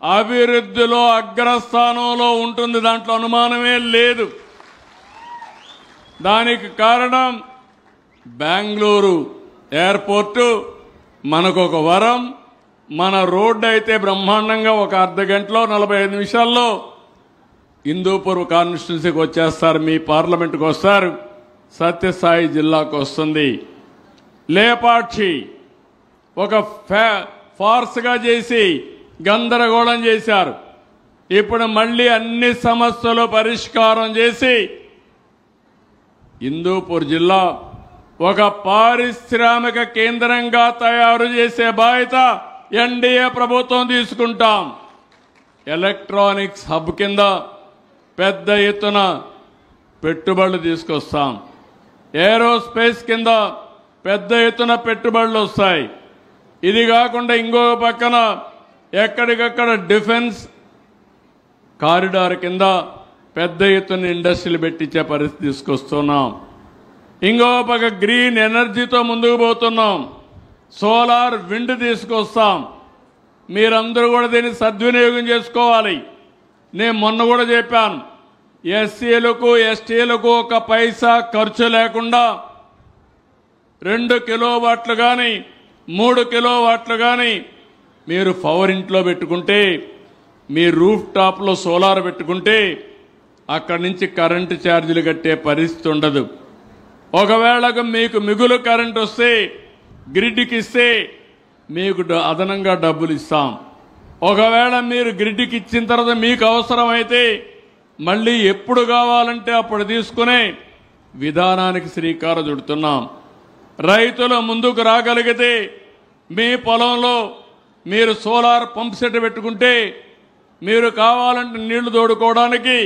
అభివృద్ధిలో అగ్రస్థానంలో ఉంటుంది. దాంట్లో అనుమానమే లేదు. దానికి కారణం బెంగళూరు ఎయిర్పోర్టు మనకు ఒక వరం. మన రోడ్డు అయితే బ్రహ్మాండంగా ఒక అర్ధ గంటలో 45 నిమిషాల్లో హిందూపూర్ కాన్స్టిట్యున్సీకి వచ్చేస్తారు, మీ పార్లమెంటుకు వస్తారు, సత్యసాయి జిల్లాకు వస్తుంది. లేపాక్షి ఒక ఫార్స్గా చేసి గందరగోళం చేశారు. ఇప్పుడు మళ్ళీ అన్ని సమస్యలు పరిష్కారం చేసి హిందూపూర్ జిల్లా ఒక పారిశ్రామిక కేంద్రంగా తయారు చేసే బాధ్యత ఎన్డీఏ ప్రభుత్వం తీసుకుంటాం. ఎలక్ట్రానిక్స్ హబ్ కింద పెద్ద ఎత్తున పెట్టుబడులు తీసుకొస్తాం. ఏరోస్పేస్ కింద పెద్ద ఎత్తున పెట్టుబడులు వస్తాయి. ఇది కాకుండా ఇంకొక పక్కన ఎక్కడికక్కడ డిఫెన్స్ కారిడార్ కింద పెద్ద ఎత్తున ఇండస్ట్రీలు పెట్టించే పరిస్థితి తీసుకొస్తున్నాం. ఇంకో పక్క గ్రీన్ ఎనర్జీతో ముందుకు పోతున్నాం. సోలార్ విండ్ తీసుకొస్తాం. మీరందరూ కూడా దీన్ని సద్వినియోగం చేసుకోవాలి. నేను మొన్న కూడా చెప్పాను, ఎస్సీలకు ఎస్టీలకు 1 పైసా ఖర్చు లేకుండా 2 కిలోవాట్లు కానీ 3 కిలోవాట్లు కానీ మీరు పవర్ ఇంట్లో పెట్టుకుంటే, మీ రూఫ్ టాప్లో సోలార్ పెట్టుకుంటే అక్కడి నుంచి కరెంటు ఛార్జీలు కట్టే పరిస్థితి ఉండదు. ఒకవేళ మీకు మిగులు కరెంటు వస్తే గ్రిడ్కి ఇస్తే మీకు అదనంగా డబ్బులు ఇస్తాం. ఒకవేళ మీరు గ్రిడ్కి ఇచ్చిన తర్వాత మీకు అవసరమైతే మళ్ళీ ఎప్పుడు కావాలంటే అప్పుడు తీసుకునే విధానానికి శ్రీకారం చుడుతున్నాం. రైతులు ముందుకు రాగలిగితే మీ పొలంలో మీరు సోలార్ పంప్ సెట్ పెట్టుకుంటే మీరు కావాలంటే నీళ్లు తోడుకోవడానికి,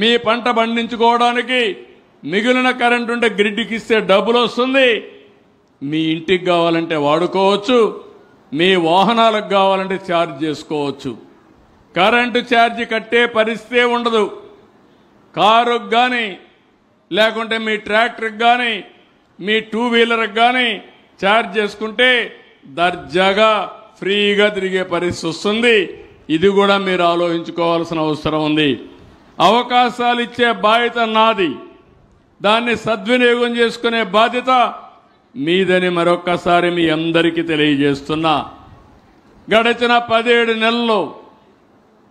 మీ పంట పండించుకోవడానికి మిగిలిన కరెంటు ఉంటే గ్రిడ్కి ఇస్తే డబ్బులు వస్తుంది. మీ ఇంటికి కావాలంటే వాడుకోవచ్చు, మీ వాహనాలకు కావాలంటే ఛార్జ్ చేసుకోవచ్చు. కరెంటు ఛార్జీ కట్టే పరిస్థితే ఉండదు. కారుకు కానీ లేకుంటే మీ ట్రాక్టర్కి కానీ మీ 2 వీలర్కి కానీ ఛార్జ్ చేసుకుంటే దర్జాగా ఫ్రీగా తిరిగే పరిస్థితి వస్తుంది. ఇది కూడా మీరు ఆలోచించుకోవాల్సిన అవసరం ఉంది. అవకాశాలు ఇచ్చే బాధ్యత నాది, దాన్ని సద్వినియోగం చేసుకునే బాధ్యత మీదని మరొక్కసారి మీ అందరికీ తెలియజేస్తున్నా. గడిచిన 17 నెలల్లో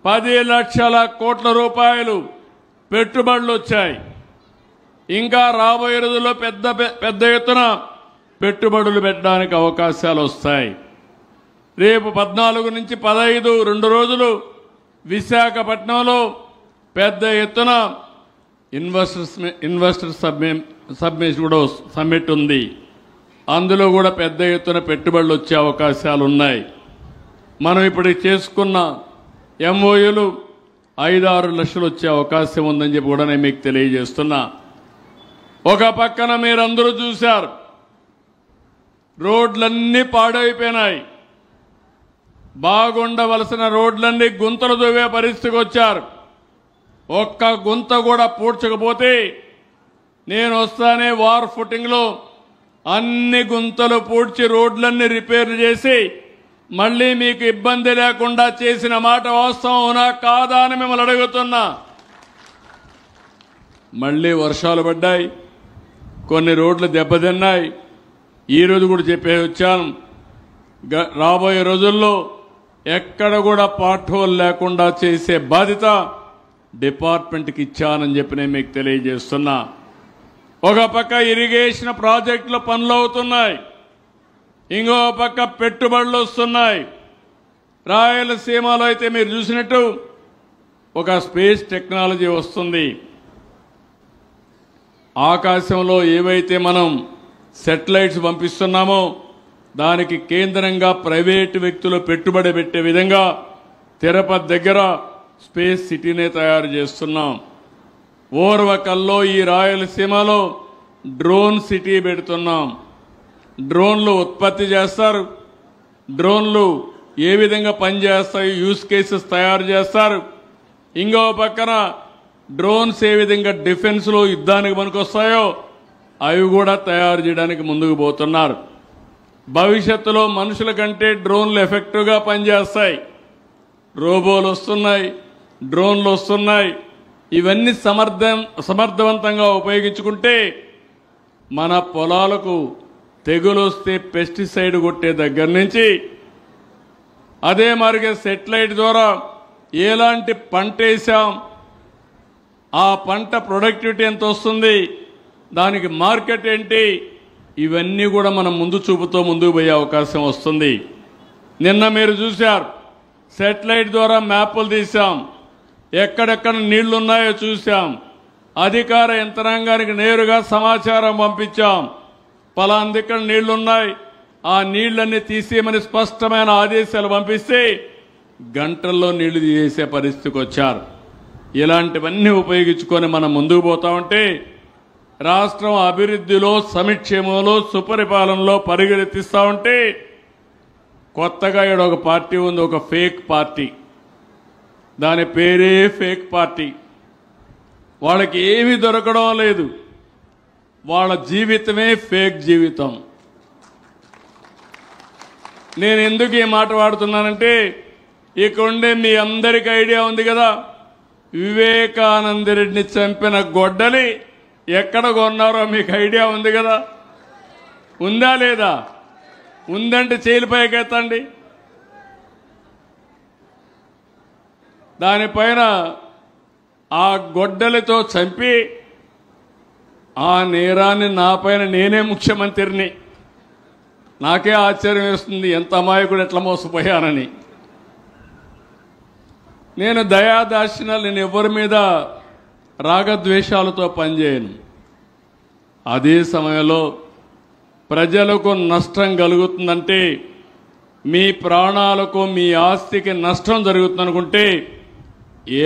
10 లక్షల కోట్ల రూపాయలు పెట్టుబడులు వచ్చాయి. ఇంకా రాబోయే రోజుల్లో పెద్ద ఎత్తున పెట్టుబడులు పెట్టడానికి అవకాశాలు వస్తాయి. రేపు 14 నుంచి 15 2 రోజులు విశాఖపట్నంలో పెద్ద ఎత్తున ఇన్వెస్టర్స్ సమ్మిట్ ఉంది. అందులో కూడా పెద్ద ఎత్తున పెట్టుబడులు వచ్చే అవకాశాలు ఉన్నాయి. మనం ఇప్పుడు చేసుకున్న ఎంఓయూలు 5-6 లక్షలు వచ్చే అవకాశం ఉందని చెప్పి కూడా నేను మీకు తెలియజేస్తున్నా. ఒక పక్కన మీరందరూ చూశారు, రోడ్లన్నీ పాడైపోయినాయి. బాగుండవలసిన రోడ్లన్నీ గుంతలు దువ్వే పరిస్థితికి వచ్చారు. ఒక్క గుంత కూడా పూడ్చకపోతే నేను వస్తానే వార్ ఫుటింగ్లో అన్ని గుంతలు పూడ్చి రోడ్లన్నీ రిపేర్లు చేసి మళ్ళీ మీకు ఇబ్బంది లేకుండా చేసిన మాట వాస్తవం అవునా కాదా అని మిమ్మల్ని అడుగుతున్నా. మళ్ళీ వర్షాలు పడ్డాయి, కొన్ని రోడ్లు దెబ్బతిన్నాయి. ఈరోజు కూడా చెప్పే వచ్చాను, రాబోయే రోజుల్లో ఎక్కడ కూడా పార్ట్ హోల్ లేకుండా చేసే బాధ్యత డిపార్ట్మెంట్కి ఇచ్చానని చెప్పి నేను మీకు తెలియజేస్తున్నా. ఒక పక్క ఇరిగేషన్ ప్రాజెక్టుల పనులు అవుతున్నాయి, ఇంకో పక్క పెట్టుబడులు వస్తున్నాయి. రాయలసీమలో అయితే మీరు చూసినట్టు ఒక స్పేస్ టెక్నాలజీ వస్తుంది. ఆకాశంలో ఏవైతే మనం సెటిలైట్స్ పంపిస్తున్నామో దానికి కేంద్రంగా ప్రైవేటు వ్యక్తులు పెట్టుబడి పెట్టే విధంగా తిరుపతి దగ్గర స్పేస్ సిటీనే తయారు చేస్తున్నాం. ఓర్వకల్లో ఈ రాయలసీమలో డ్రోన్ సిటీ పెడుతున్నాం. డ్రోన్లు ఉత్పత్తి చేస్తారు, డ్రోన్లు ఏ విధంగా పనిచేస్తాయి యూస్ కేసెస్ తయారు చేస్తారు. ఇంకో పక్కన డ్రోన్స్ ఏ విధంగా డిఫెన్స్లో యుద్ధానికి పనికొస్తాయో అవి కూడా తయారు చేయడానికి ముందుకు పోతున్నారు. భవిష్యత్తులో మనుషుల కంటే డ్రోన్లు ఎఫెక్టివ్గా పనిచేస్తాయి. రోబోలు వస్తున్నాయి, డ్రోన్లు వస్తున్నాయి. ఇవన్నీ సమర్థవంతంగా ఉపయోగించుకుంటే మన పొలాలకు తెగులు వస్తే పెస్టిసైడ్ కొట్టే దగ్గర నుంచి అదే మాదిరిగా సెటిలైట్ ద్వారా ఎలాంటి పంట వేసాం, ఆ పంట ప్రొడక్టివిటీ ఎంత వస్తుంది, దానికి మార్కెట్ ఏంటి, ఇవన్నీ కూడా మనం ముందు చూపుతో ముందుకు పోయే అవకాశం వస్తుంది. నిన్న మీరు చూశారు, సెటిలైట్ ద్వారా మ్యాపులు తీసాం, ఎక్కడెక్కడ నీళ్లున్నాయో చూసాం, అధికార యంత్రాంగానికి నేరుగా సమాచారం పంపించాం. పలానా దగ్గర నీళ్లున్నాయి, ఆ నీళ్లన్నీ తీసేయమని స్పష్టమైన ఆదేశాలు పంపిస్తే గంటల్లో నీళ్లు తీసే పరిస్థితికి వచ్చారు. ఇలాంటివన్నీ ఉపయోగించుకొని మనం ముందుకు పోతా ఉంటే రాష్ట్రం అభివృద్ధిలో, సంక్షేమంలో, సుపరిపాలనలో పరిగెత్తిస్తా ఉంటే కొత్తగా ఇక్కడ ఒక పార్టీ ఉంది, ఒక ఫేక్ పార్టీ. దాని పేరే ఫేక్ పార్టీ. వాళ్ళకి ఏమీ దొరకడం లేదు, వాళ్ళ జీవితమే ఫేక్ జీవితం. నేను ఎందుకు ఈ మాట వాడుతున్నానంటే ఇక్కడ ఉండే మీ అందరికీ ఐడియా ఉంది కదా, వివేకానంద రెడ్డిని చంపిన గొడ్డలి ఎక్కడ కొన్నారో మీకు ఐడియా ఉంది కదా, ఉందా లేదా? ఉందంటే చేలిపైకి ఎత్తండి. దానిపైన ఆ గొడ్డలితో చంపి ఆ నేరాన్ని నాపైన నేనే ముఖ్యమంత్రిని. నాకే ఆశ్చర్యం వేస్తుంది, ఎంత అమాయకుడు ఎట్లా మోసపోయానని. నేను దయాదాక్షిణ్యాలు, నేను ఎవరి మీద రాగద్వేషాలతో పనిచేయను. అదే సమయంలో ప్రజలకు నష్టం కలుగుతుందంటే, మీ ప్రాణాలకు, మీ ఆస్తికి నష్టం జరుగుతుందనుకుంటే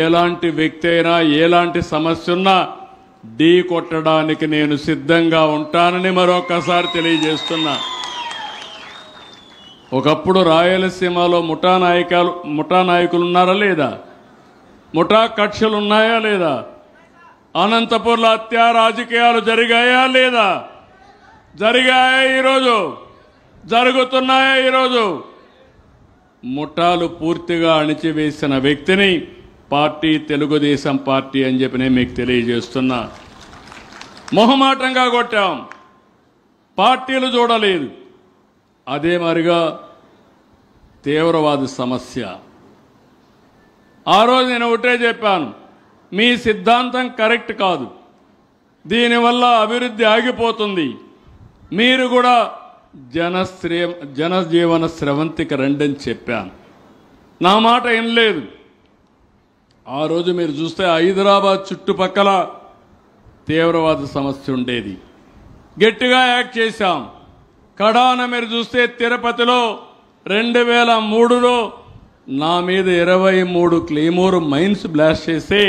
ఎలాంటి వ్యక్తి అయినా, ఎలాంటి సమస్య ఉన్నా ఢీ కొట్టడానికి నేను సిద్ధంగా ఉంటానని మరొకసారి తెలియజేస్తున్నా. ఒకప్పుడు రాయలసీమలో ముఠా నాయకులు ఉన్నారా లేదా? ముఠా కక్షలు ఉన్నాయా లేదా? అనంతపూర్లో హత్య రాజకీయాలు జరిగాయా లేదా? జరిగాయా? ఈరోజు జరుగుతున్నాయా? ఈరోజు ముఠాలు పూర్తిగా అణిచివేసిన వ్యక్తిని పార్టీ తెలుగుదేశం పార్టీ అని చెప్పి నేను మీకు తెలియజేస్తున్నా. మొహమాటంగా కొట్టాం, పార్టీలు చూడలేదు. అదే మరిగా తీవ్రవాద సమస్య. ఆ రోజు నేను ఒకటే చెప్పాను, మీ సిద్ధాంతం కరెక్ట్ కాదు, దీనివల్ల అభివృద్ధి ఆగిపోతుంది, మీరు కూడా జనజీవన స్రవంతికి రండని చెప్పాను. నా మాట వినలేదు. ఆ రోజు మీరు చూస్తే హైదరాబాద్ చుట్టుపక్కల తీవ్రవాద సమస్య ఉండేది, గట్టిగా యాక్ట్ చేశాం. కడాన మీరు చూస్తే తిరుపతిలో 2003లో నా మీద 23 క్లెయిమోర్ మైన్స్ బ్లాస్ట్ చేస్తే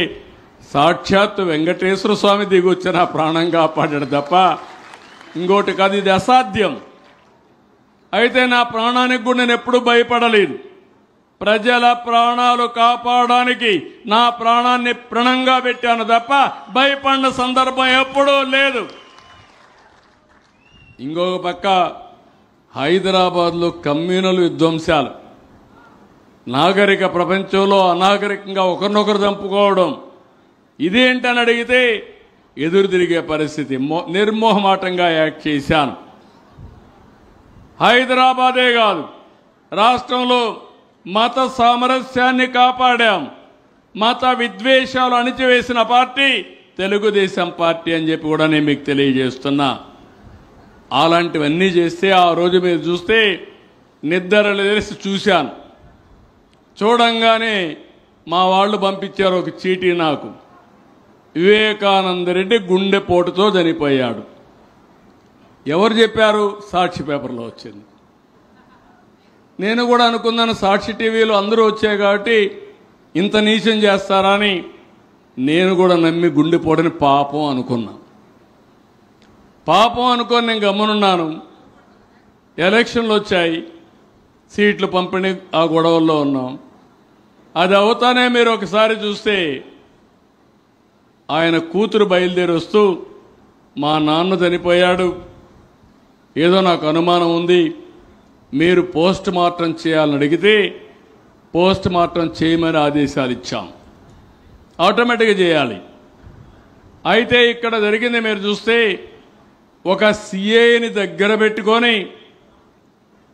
సాక్షాత్ వెంకటేశ్వర స్వామి దిగొచ్చి నా ప్రాణం కాపాడాడు తప్ప ఇంకోటి కాదు. ఇది అసాధ్యం. అయితే నా ప్రాణానికి కూడా నేను ఎప్పుడూ భయపడలేదు. ప్రజల ప్రాణాలు కాపాడడానికి నా ప్రాణాన్ని ప్రణంగా పెట్టాను తప్ప భయపడిన సందర్భం ఎప్పుడూ లేదు. ఇంకొక పక్క హైదరాబాద్లో కమ్యూనల్ విధ్వంసాలు, నాగరిక ప్రపంచంలో అనాగరికంగా ఒకరినొకరు చంపుకోవడం, ఇదేంటని అడిగితే ఎదురు తిరిగే పరిస్థితి. నిర్మోహమాటంగా యాక్ట్ చేశాను. హైదరాబాదే కాదు, రాష్ట్రంలో మత సామరస్యాన్ని కాపాడాం. మత విద్వేషాలు అణిచివేసిన పార్టీ తెలుగుదేశం పార్టీ అని చెప్పి కూడా నేను మీకు తెలియజేస్తున్నా. అలాంటివన్నీ చేస్తే ఆ రోజు మీరు చూస్తే నిద్రలు తెలిసి చూశాను. చూడంగానే మా వాళ్ళు పంపించారు ఒక చీటీ నాకు. వివేకానంద రెడ్డి గుండెపోటుతో చనిపోయాడు. ఎవరు చెప్పారు? సాక్షి పేపర్లో వచ్చింది. నేను కూడా అనుకున్నాను సాక్షి టీవీలో అందరూ వచ్చాయి కాబట్టి ఇంత నీచం చేస్తారా అని నేను కూడా నమ్మి గుండెపోటుని పాపం అనుకున్నా. పాపం అనుకొని నేను గమనున్నాను. ఎలక్షన్లు వచ్చాయి, సీట్లు పంపిణీ ఆ గొడవల్లో ఉన్నాం. అది అవుతానే మీరు ఒకసారి చూస్తే ఆయన కూతురు బయలుదేరి వస్తూ మా నాన్న చనిపోయాడు, ఏదో నాకు అనుమానం ఉంది, మీరు పోస్ట్ మార్టం చేయాలని అడిగితే పోస్ట్ మార్టం చేయమని ఆదేశాలు ఇచ్చాం. ఆటోమేటిక్గా చేయాలి. అయితే ఇక్కడ జరిగింది మీరు చూస్తే ఒక సిఐని దగ్గర పెట్టుకొని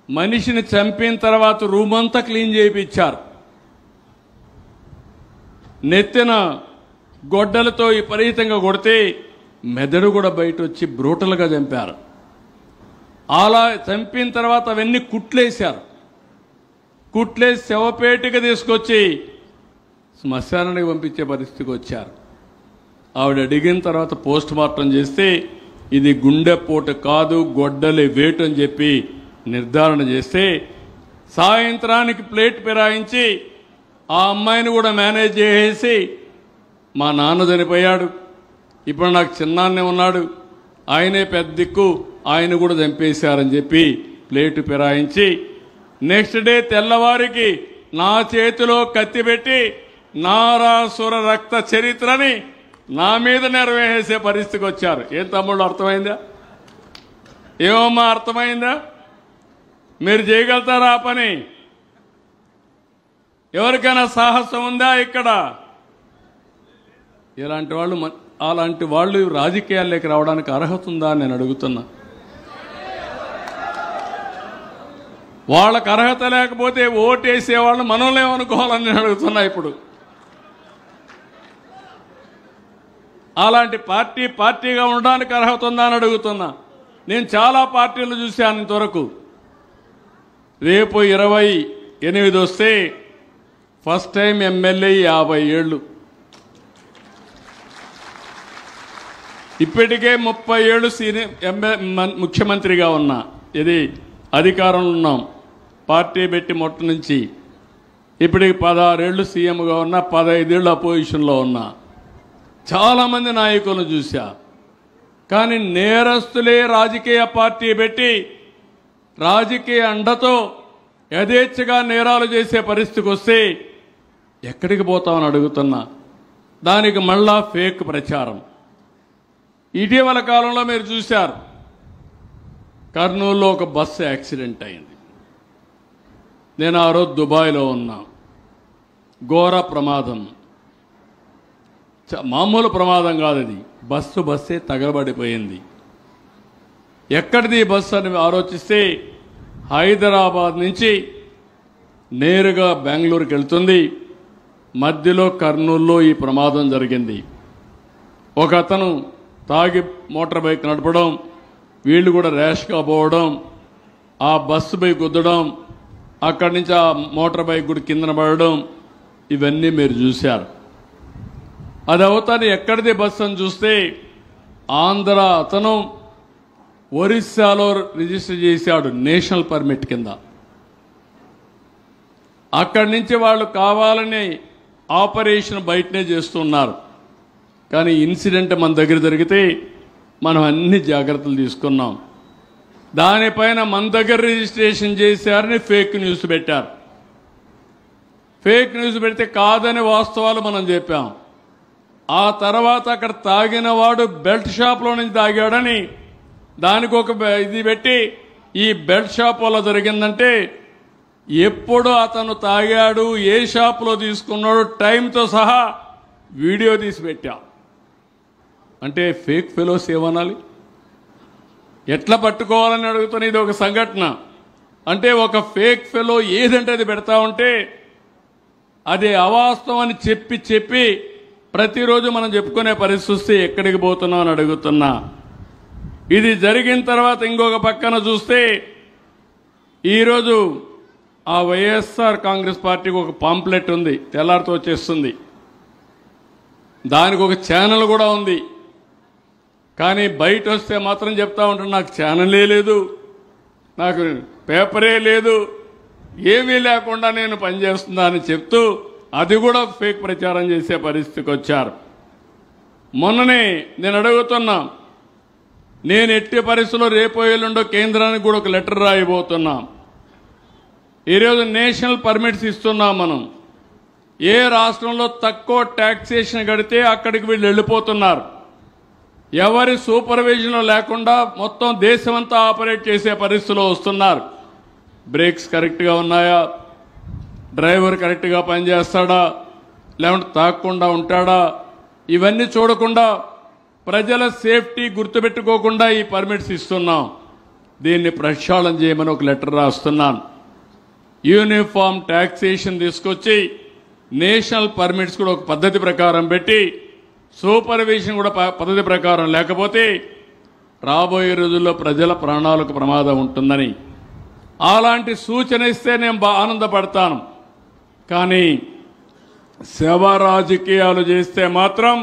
మనిషిని చంపిన తర్వాత రూమ్ అంతా క్లీన్ చేయించారు. నెత్తిన గొడ్డలతో విపరీతంగా కొడితే మెదడు కూడా బయట వచ్చి బ్రూటల్గా చంపారు. అలా చంపిన తర్వాత అవన్నీ కుట్లేశారు. కుట్లేసి శవపేటికి తీసుకొచ్చి శ్మశానానికి పంపించే పరిస్థితికి వచ్చారు. ఆవిడ అడిగిన తర్వాత పోస్ట్ మార్టం చేస్తే ఇది గుండెపోటు కాదు, గొడ్డలి వేటు అని చెప్పి నిర్ధారణ చేస్తే సాయంత్రానికి ప్లేట్ ఫిరాయించి ఆ అమ్మాయిని కూడా మేనేజ్ చేసేసి మా నాన్న చనిపోయాడు, ఇప్పుడు నాకు చిన్నాన్నే ఉన్నాడు, ఆయనే పెద్ద దిక్కు, ఆయన కూడా చంపేశారని చెప్పి ప్లేటు ఫిరాయించి నెక్స్ట్ డే తెల్లవారికి నా చేతిలో కత్తి పెట్టి నారాసుర రక్త చరిత్రని నా మీద నెరవేసే పరిస్థితికి వచ్చారు. ఏం తమ్ముళ్ళు అర్థమైందా? ఏమమ్మా అర్థమైందా? మీరు చేయగలుగుతారా ఆ పని? ఎవరికైనా సాహసం ఉందా ఇక్కడ? అలాంటి వాళ్ళు రాజకీయాల్లోకి రావడానికి అర్హత ఉందా అని నేను అడుగుతున్నా. వాళ్ళకు అర్హత లేకపోతే ఓటేసేవాళ్ళు మనల్నేమనుకోవాలని నేను అడుగుతున్నా. ఇప్పుడు అలాంటి పార్టీగా ఉండడానికి అర్హత ఉందా అని అడుగుతున్నా. నేను చాలా పార్టీలు చూశాను ఇంతవరకు. రేపు 28 వస్తే ఫస్ట్ టైం ఎమ్మెల్యే 50 ఏళ్ళు. ఇప్పటికే 30 ఏళ్ళు ముఖ్యమంత్రిగా ఉన్నా, ఇది అధికారంలో ఉన్నాం, పార్టీ పెట్టి మొట్ట నుంచి ఇప్పటికి 16 ఏళ్ళు సీఎంగా ఉన్నా, 15 ఏళ్ళు అపోజిషన్లో ఉన్నా. చాలామంది నాయకులను చూశా. కానీ నేరస్తులే రాజకీయ పార్టీ పెట్టి రాజకీయ అండతో యథేచ్ఛగా నేరాలు చేసే పరిస్థితికి వస్తే ఎక్కడికి పోతామని అడుగుతున్నా. దానికి మళ్ళా ఫేక్ ప్రచారం. ఇటీవల కాలంలో మీరు చూశారు, కర్నూలులో ఒక బస్సు యాక్సిడెంట్ అయింది. నేను ఆ రోజు దుబాయ్లో ఉన్నా. ఘోర ప్రమాదం, మామూలు ప్రమాదం కాదు అది. బస్సే తగలబడిపోయింది. ఎక్కడిది బస్సు అని ఆలోచిస్తే హైదరాబాద్ నుంచి నేరుగా బెంగళూరుకి వెళ్తుంది. మధ్యలో కర్నూలులో ఈ ప్రమాదం జరిగింది. ఒక అతను తాగి మోటార్ బైక్ నడపడం, వీళ్ళు కూడా ర్యాష్గా పోవడం, ఆ బస్సు పై గుద్దడం, అక్కడి నుంచి ఆ మోటార్ బైక్ కూడా కిందన పడడం, ఇవన్నీ మీరు చూశారు. అది అవుతాను ఎక్కడిది బస్సు అని చూస్తే ఆంధ్ర అతను ఒరిస్సాలో రిజిస్టర్ చేశాడు నేషనల్ పర్మిట్ కింద. అక్కడి నుంచి వాళ్ళు కావాలని ఆపరేషన్ బయటనే చేస్తున్నారు. కానీ ఇన్సిడెంట్ మన దగ్గర జరిగితే మనం అన్ని జాగ్రత్తలు తీసుకున్నాం. దానిపైన మన దగ్గర రిజిస్ట్రేషన్ చేశారని ఫేక్ న్యూస్ పెట్టారు. ఫేక్ న్యూస్ పెడితే కాదని వాస్తవాలు మనం చెప్పాం. ఆ తర్వాత అక్కడ తాగిన వాడు బెల్ట్ షాప్లో నుంచి తాగాడని దానికి ఒక ఇది పెట్టి ఈ బెల్ట్ షాప్ వల్ల జరిగిందంటే ఎప్పుడు అతను తాగాడు, ఏ షాప్లో తీసుకున్నాడు, టైంతో సహా వీడియో తీసి పెట్టాం. అంటే ఫేక్ ఫెలోస్ ఏమనాలి? ఎట్లా పట్టుకోవాలని అడుగుతున్నా. ఇది ఒక సంఘటన. అంటే ఒక ఫేక్ ఫెలో ఏదంటే అది పెడతా ఉంటే అది అవాస్తవం అని చెప్పి ప్రతిరోజు మనం చెప్పుకునే పరిస్థితి ఎక్కడికి పోతున్నాం అని అడుగుతున్నా. ఇది జరిగిన తర్వాత ఇంకొక పక్కన చూస్తే ఈరోజు ఆ వైఎస్ఆర్ కాంగ్రెస్ పార్టీకి ఒక పాంప్లెట్ ఉంది, తెల్లారితో వచ్చేస్తుంది. దానికి ఒక ఛానల్ కూడా ఉంది. కానీ బయట వస్తే మాత్రం చెప్తా ఉంటాను, నాకు ఛానలే లేదు, నాకు పేపరే లేదు, ఏమీ లేకుండా నేను పనిచేస్తున్నా అని చెప్తూ అది కూడా ఫేక్ ప్రచారం చేసే పరిస్థితికి వచ్చారు. మొన్ననే నేను అడుగుతున్నా, నేను ఎట్టి పరిస్థితుల్లో రేపో ఎల్లుండో కేంద్రానికి కూడా ఒక లెటర్ రాయబోతున్నాం. ఈరోజు నేషనల్ పర్మిట్స్ ఇస్తున్నాం. మనం ఏ రాష్ట్రంలో తక్కువ ట్యాక్సేషన్ కడితే అక్కడికి వీళ్ళు వెళ్ళిపోతున్నారు. ఎవరి సూపర్విజన్ లేకుండా మొత్తం దేశమంతా ఆపరేట్ చేసే పరిస్థితిలో వస్తున్నారు. బ్రేక్స్ కరెక్ట్గా ఉన్నాయా, డ్రైవర్ కరెక్ట్గా పనిచేస్తాడా, లేకుంటే తాకుండా ఉంటాడా, ఇవన్నీ చూడకుండా ప్రజల సేఫ్టీ గుర్తుపెట్టుకోకుండా ఈ పర్మిట్స్ ఇస్తున్నాం. దీన్ని ప్రక్షాళన చేయమని ఒక లెటర్ రాస్తున్నాను. యూనిఫామ్ ట్యాక్సేషన్ తీసుకొచ్చి నేషనల్ పర్మిట్స్ కూడా ఒక పద్ధతి ప్రకారం పెట్టి సూపర్విజన్ కూడా పద్ధతి ప్రకారం, లేకపోతే రాబోయే రోజుల్లో ప్రజల ప్రాణాలకు ప్రమాదం ఉంటుందని అలాంటి సూచన ఇస్తే నేను ఆనందపడతాను. కానీ శవ రాజకీయాలు చేస్తే మాత్రం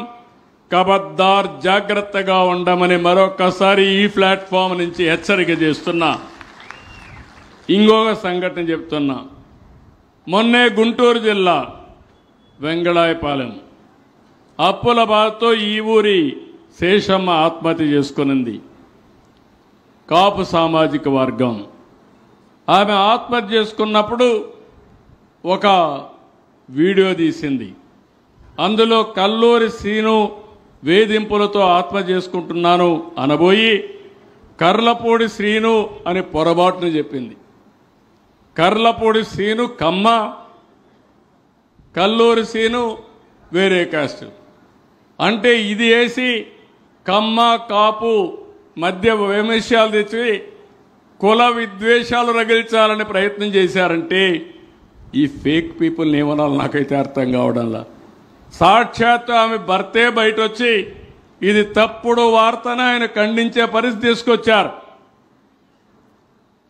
కబద్దార్ జాగ్రత్తగా ఉండమని మరొకసారి ఈ ప్లాట్ఫామ్ నుంచి హెచ్చరిక చేస్తున్నా. ఇంకొక సంఘటన చెప్తున్నా. మొన్నే గుంటూరు జిల్లా వెంగళాయపాలెం అప్పుల బాధతో ఈ ఊరి శేషమ్మ ఆత్మహత్య చేసుకునింది. కాపు సామాజిక వర్గం. ఆమె ఆత్మహత్య చేసుకున్నప్పుడు ఒక వీడియో తీసింది. అందులో కల్లూరి శ్రీను వేధింపులతో ఆత్మహత్య చేసుకుంటున్నాను అనబోయి కర్లపూడి శ్రీను అని పొరపాటును చెప్పింది. కర్లపూడి శ్రీను కమ్మ, కల్లూరి శ్రీను వేరే కాస్ట్. అంటే ఇది వేసి కమ్మ కాపు మధ్య వైమస్యాలు తెచ్చి కుల విద్వేషాలు రగిల్చాలని ప్రయత్నం చేశారంటే ఈ ఫేక్ పీపుల్ని ఏమనాలి నాకైతే అర్థం కావడంలా. సాక్షాత్తు ఆమె భర్తే బయట వచ్చి ఇది తప్పుడు వార్తను ఆయన ఖండించే పరిస్థితి తీసుకొచ్చారు.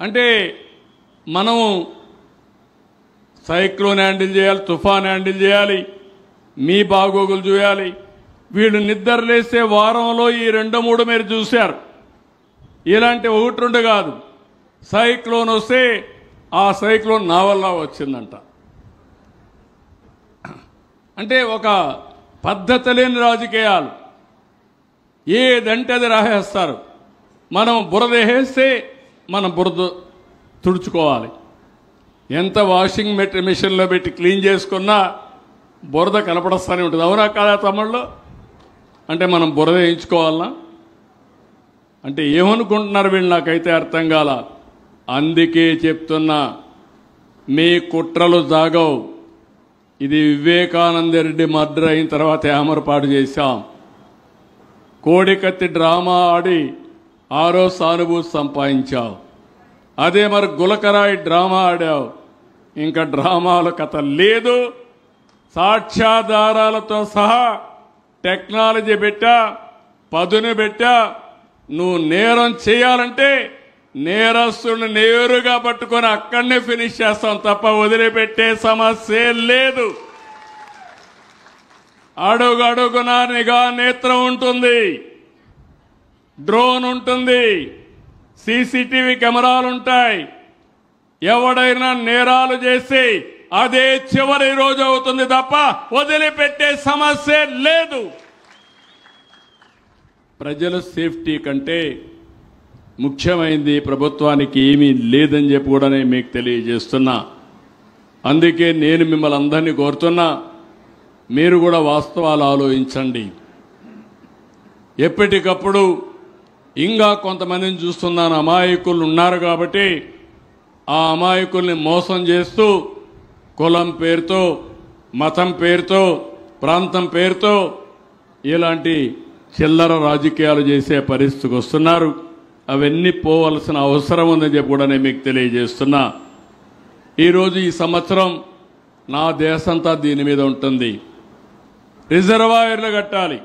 అంటే మనం సైక్లోన్ హ్యాండిల్ చేయాలి, తుఫాన్ హ్యాండిల్ చేయాలి, మీ బాగోగులు చూయాలి. వీళ్ళు నిద్రలేసే వారంలో ఈ 2-3 మీరు చూశారు. ఇలాంటి 1-2 కాదు. సైక్లోన్ వస్తే ఆ సైక్లోన్ నా వల్ల వచ్చిందంట. అంటే ఒక పద్ధతి లేని రాజకీయాలు. ఏదంటే అది రాసేస్తారు. మనం బురద వేస్తే మనం బురద తుడుచుకోవాలి. ఎంత వాషింగ్ మెషిన్లో పెట్టి క్లీన్ చేసుకున్నా బురద కనపడస్తానే ఉంటుంది. అవునా కాదా తమ్ముళ్ళు? అంటే మనం బురద వేయించుకోవాలనా? అంటే ఏమనుకుంటున్నారు వీళ్ళు నాకైతే అర్థం కాల. అందుకే చెప్తున్నా, మీ కుట్రలు జాగవు. ఇది వివేకానంద రెడ్డి మర్డర్ అయిన తర్వాత ఏమరపాటు చేశాం. కోడికత్తి డ్రామా ఆడి ఆరో సానుభూతి సంపాదించావు. అదే మరి గులకరాయి డ్రామా ఆడావు. ఇంకా డ్రామాల కథ లేదు. సాక్ష్యాధారాలతో సహా టెక్నాలజీ పెట్టా, పదును పెట్టా. నువ్వు నేరం చేయాలంటే నేరస్తుడిని నేరుగా పట్టుకొని అక్కడనే ఫినిష్ చేస్తాం తప్ప వదిలిపెట్టే సమస్య లేదు. అడుగడుగున నిఘా నేత్రం ఉంటుంది, డ్రోన్ ఉంటుంది, సీసీటీవీ కెమెరాలు ఉంటాయి. ఎవడైనా నేరాలు చేసి అదే చివరి రోజు అవుతుంది తప్ప వదిలిపెట్టే సమస్య లేదు. ప్రజల సేఫ్టీ కంటే ముఖ్యమైనది ప్రభుత్వానికి ఏమీ లేదని చెప్పి కూడా నేను మీకు తెలియజేస్తున్నా. అందుకే నేను మిమ్మల్ని అందరినీ కోరుతున్నా, మీరు కూడా వాస్తవాలు ఆలోచించండి. ఎప్పటికప్పుడు ఇంకా కొంతమందిని చూస్తున్నాను, అమాయకులు ఉన్నారు కాబట్టి ఆ అమాయకుల్ని మోసం చేస్తూ కులం పేరుతో, మతం పేరుతో, ప్రాంతం పేరుతో ఇలాంటి చిల్లర రాజకీయాలు చేసే పరిస్థితికి వస్తున్నారు. అవన్నీ పోవలసిన అవసరం ఉందని చెప్పి కూడా నేను మీకు తెలియజేస్తున్నా. ఈరోజు ఈ సంవత్సరం నా దేశంతా దీని మీద ఉంటుంది. రిజర్వాయర్లు కట్టాలి,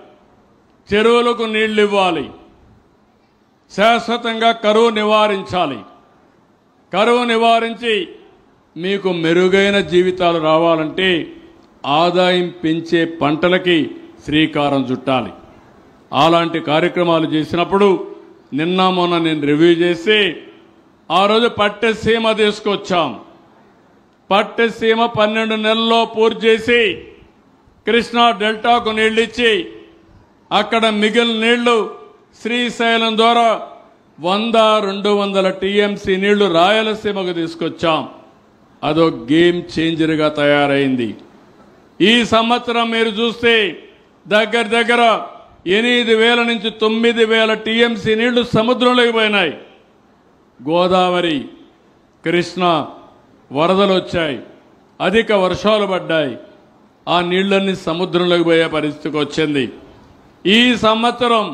చెరువులకు నీళ్లు ఇవ్వాలి, శాశ్వతంగా కరువు నివారించాలి. కరువు నివారించి మీకు మెరుగైన జీవితాలు రావాలంటే ఆదాయం పెంచే పంటలకి శ్రీకారం చుట్టాలి. అలాంటి కార్యక్రమాలు చేసినప్పుడు నిన్న మొన్న నేను రివ్యూ చేసి ఆ రోజు పట్టెసీమ తీసుకొచ్చాం. పట్టెసీమ 12 నెలల్లో పూర్తి చేసి కృష్ణా డెల్టాకు నీళ్లు ఇచ్చి అక్కడ మిగిలిన నీళ్లు శ్రీశైలం ద్వారా 100-200 టీఎంసీ నీళ్లు రాయలసీమకు తీసుకొచ్చాం. అదో గేమ్ చేంజర్గా తయారైంది. ఈ సంవత్సరం మీరు చూస్తే దగ్గర 8,000 నుంచి 9,000 టీఎంసీ నీళ్లు సముద్రంలోకి పోయినాయి. గోదావరి, కృష్ణ వరదలు వచ్చాయి, అధిక వర్షాలు పడ్డాయి. ఆ నీళ్లన్నీ సముద్రంలోకి పోయే పరిస్థితికి వచ్చింది. ఈ సంవత్సరం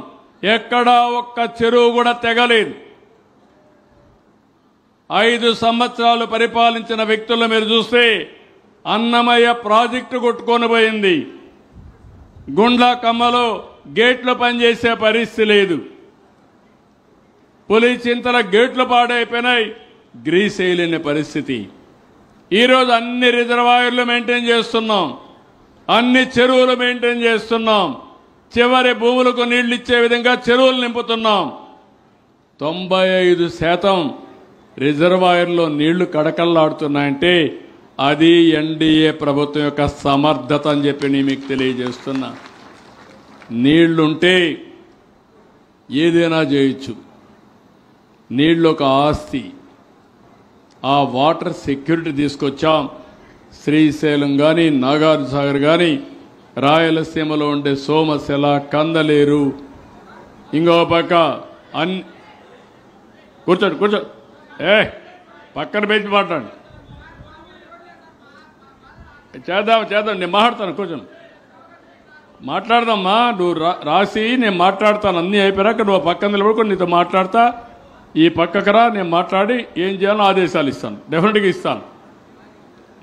ఎక్కడా ఒక్క చెరువు కూడా తెగలేదు. 5 సంవత్సరాలు పరిపాలించిన వ్యక్తులు మీరు చూస్తే అన్నమయ్య ప్రాజెక్టు కొట్టుకొని పోయింది. గుండ్ల కమ్మలో గేట్లు పనిచేసే పరిస్థితి లేదు. పులిచింతల గేట్లు పాడైపోయినాయి, గ్రీస్ వేయలేని పరిస్థితి. ఈరోజు అన్ని రిజర్వాయర్లు మెయింటైన్ చేస్తున్నాం, అన్ని చెరువులు మెయింటైన్ చేస్తున్నాం, చివరి భూములకు నీళ్లు ఇచ్చే విధంగా చెరువులు నింపుతున్నాం. 95% రిజర్వాయర్లో నీళ్లు కడకల్లాడుతున్నాయంటే అది ఎన్డీఏ ప్రభుత్వం యొక్క సమర్థత అని చెప్పి నేను మీకు తెలియజేస్తున్నా. నీళ్లుంటే ఏదైనా చేయొచ్చు. నీళ్ళు ఒక ఆస్తి. ఆ వాటర్ సెక్యూరిటీ తీసుకొచ్చాం. శ్రీశైలం కానీ, నాగార్జునసాగర్ కానీ, రాయలసీమలో ఉండే సోమశిల, కందలేరు, ఇంకో పక్క కూర్చోండి పక్కన పెంచి మాట్లాడండి. చేద్దాం నేను మాట్లాడతాను. కూర్చొని మాట్లాడదామ్మా. నువ్వు రాసి నేను మాట్లాడతాను. అన్నీ అయిపోయాక నువ్వు పక్కన నిలబడుకొని నీతో మాట్లాడతా. ఈ పక్కకరా, నేను మాట్లాడి ఏం చేయాలో ఆదేశాలు ఇస్తాను, డెఫినెట్గా ఇస్తాను.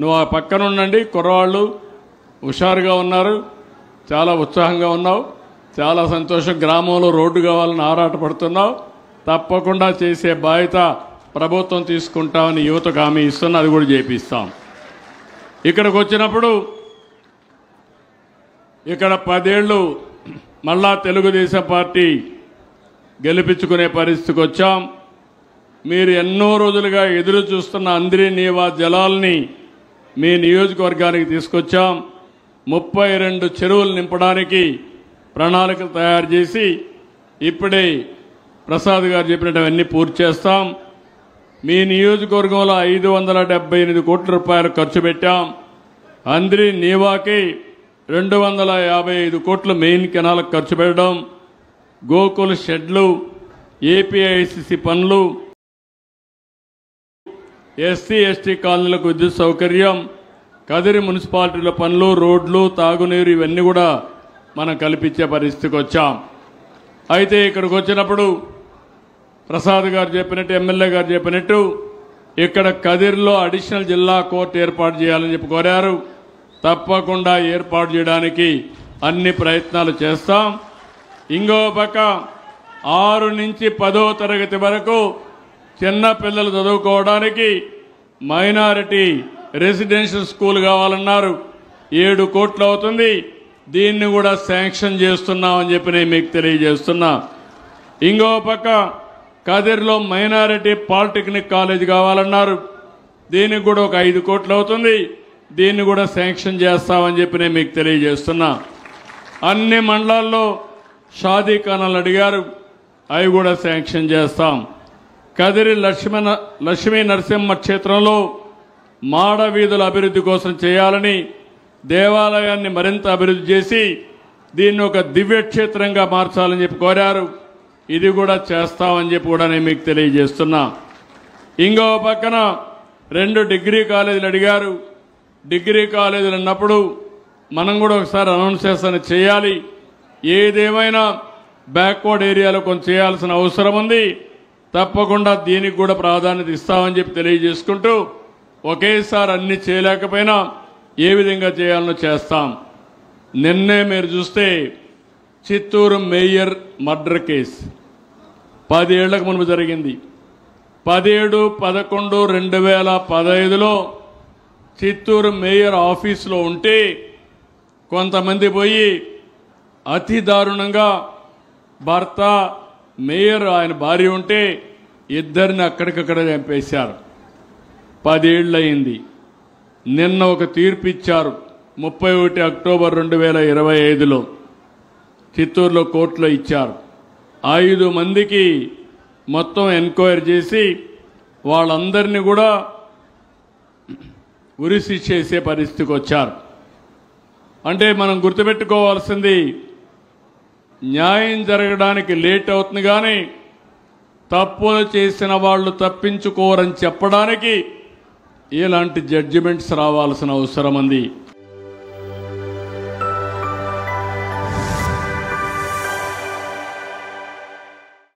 నువ్వు ఆ పక్కన ఉండండి. కుర్రవాళ్ళు హుషారుగా ఉన్నారు, చాలా ఉత్సాహంగా ఉన్నావు, చాలా సంతోషం. గ్రామంలో రోడ్డు కావాలని ఆరాటపడుతున్నావు. తప్పకుండా చేసే బాధ్యత ప్రభుత్వం తీసుకుంటామని యువతకు హామీ ఇస్తున్నా. అది కూడా చేపిస్తాం. ఇక్కడికి వచ్చినప్పుడు ఇక్కడ 10 ఏళ్ళు మళ్ళా తెలుగుదేశం పార్టీ గెలిపించుకునే పరిస్థితికి వచ్చాం. మీరు ఎన్నో రోజులుగా ఎదురు చూస్తున్న అంద్రి నీవా జలాల్ని మీ నియోజకవర్గానికి తీసుకొచ్చాం. 32 చెరువులు నింపడానికి ప్రణాళికలు తయారు చేసి ఇప్పుడే ప్రసాద్ గారు చెప్పినట్టు అవన్నీ పూర్తి చేస్తాం. మీ నియోజకవర్గంలో 578 కోట్ల రూపాయలు ఖర్చు పెట్టాం. అంద్రి నీవాకి 255 కోట్లు మెయిన్ కెనాలకు ఖర్చు పెట్టడం, గోకుల్ షెడ్లు, ఏపీఐసిసి పనులు, ఎస్సీ ఎస్టీ కాలనీలకు విద్యుత్ సౌకర్యం, కదిరి మున్సిపాలిటీల పనులు, రోడ్లు, తాగునీరు ఇవన్నీ కూడా మనం కల్పించే పరిస్థితికి వచ్చాం. అయితే ఇక్కడికి వచ్చినప్పుడు ప్రసాద్ గారు చెప్పినట్టు, ఎమ్మెల్యే గారు చెప్పినట్టు ఇక్కడ కదిరిలో అడిషనల్ జిల్లా కోర్టు ఏర్పాటు చేయాలని చెప్పి కోరారు. తప్పకుండా ఏర్పాటు చేయడానికి అన్ని ప్రయత్నాలు చేస్తాం. ఇంకో పక్క 6 నుంచి 10వ తరగతి వరకు చిన్న పిల్లలు చదువుకోవడానికి మైనారిటీ రెసిడెన్షియల్ స్కూల్ కావాలన్నారు. 7 కోట్లు అవుతుంది. దీన్ని కూడా శాంక్షన్ చేస్తున్నామని చెప్పి నేను మీకు తెలియజేస్తున్నా. ఇంకో పక్క కదిరిలో మైనారిటీ పాలిటెక్నిక్ కాలేజ్ కావాలన్నారు. దీనికి కూడా ఒక 5 కోట్లు అవుతుంది. దీన్ని కూడా శాంక్షన్ చేస్తామని చెప్పి నేను మీకు తెలియజేస్తున్నా. అన్ని మండలాల్లో షాదీ ఖానాలు అడిగారు, అవి కూడా శాంక్షన్ చేస్తాం. కదిరి లక్ష్మీ నరసింహ క్షేత్రంలో మాడ వీధుల అభివృద్ధి కోసం చేయాలని, దేవాలయాన్ని మరింత అభివృద్ధి చేసి దీన్ని ఒక దివ్యక్షేత్రంగా మార్చాలని చెప్పి కోరారు. ఇది కూడా చేస్తామని చెప్పి కూడా నేను మీకు తెలియజేస్తున్నా. ఇంకో పక్కన 2 డిగ్రీ కాలేజీలు అడిగారు. డిగ్రీ కాలేజీలు అన్నప్పుడు మనం కూడా ఒకసారి అనౌన్స్ చేయాలి. ఏదేమైనా బ్యాక్వర్డ్ ఏరియాలో కొంచెం చేయాల్సిన అవసరం ఉంది. తప్పకుండా దీనికి కూడా ప్రాధాన్యత ఇస్తామని చెప్పి తెలియజేసుకుంటూ, ఒకేసారి అన్ని చేయలేకపోయినా ఏ విధంగా చేయాలనో చేస్తాం. నిన్నే మీరు చూస్తే చిత్తూరు మేయర్ మర్డర్ కేసు 10 ఏళ్లకు మునుపు జరిగింది. 17/11/2015లో చిత్తూరు మేయర్ ఆఫీసులో ఉంటే కొంతమంది పోయి అతి దారుణంగా భర్త మేయర్ ఆయన భార్య ఉంటే ఇద్దరిని అక్కడికక్కడ చంపేశారు. 10 ఏళ్లయింది. నిన్న ఒక తీర్పు ఇచ్చారు 31 అక్టోబర్ 2025లో చిత్తూరులో కోర్టులో ఇచ్చారు. 5 మందికి మొత్తం ఎంక్వైరీ చేసి వాళ్ళందరినీ కూడా ఉరిశిక్ష చేసే పరిస్థితికి వచ్చారు. అంటే మనం గుర్తుపెట్టుకోవాల్సింది న్యాయం జరగడానికి లేట్ అవుతుంది, కానీ తప్పులు చేసిన వాళ్ళు తప్పించుకోరని చెప్పడానికి ఇలాంటి జడ్జిమెంట్స్ రావాల్సిన అవసరం ఉంది.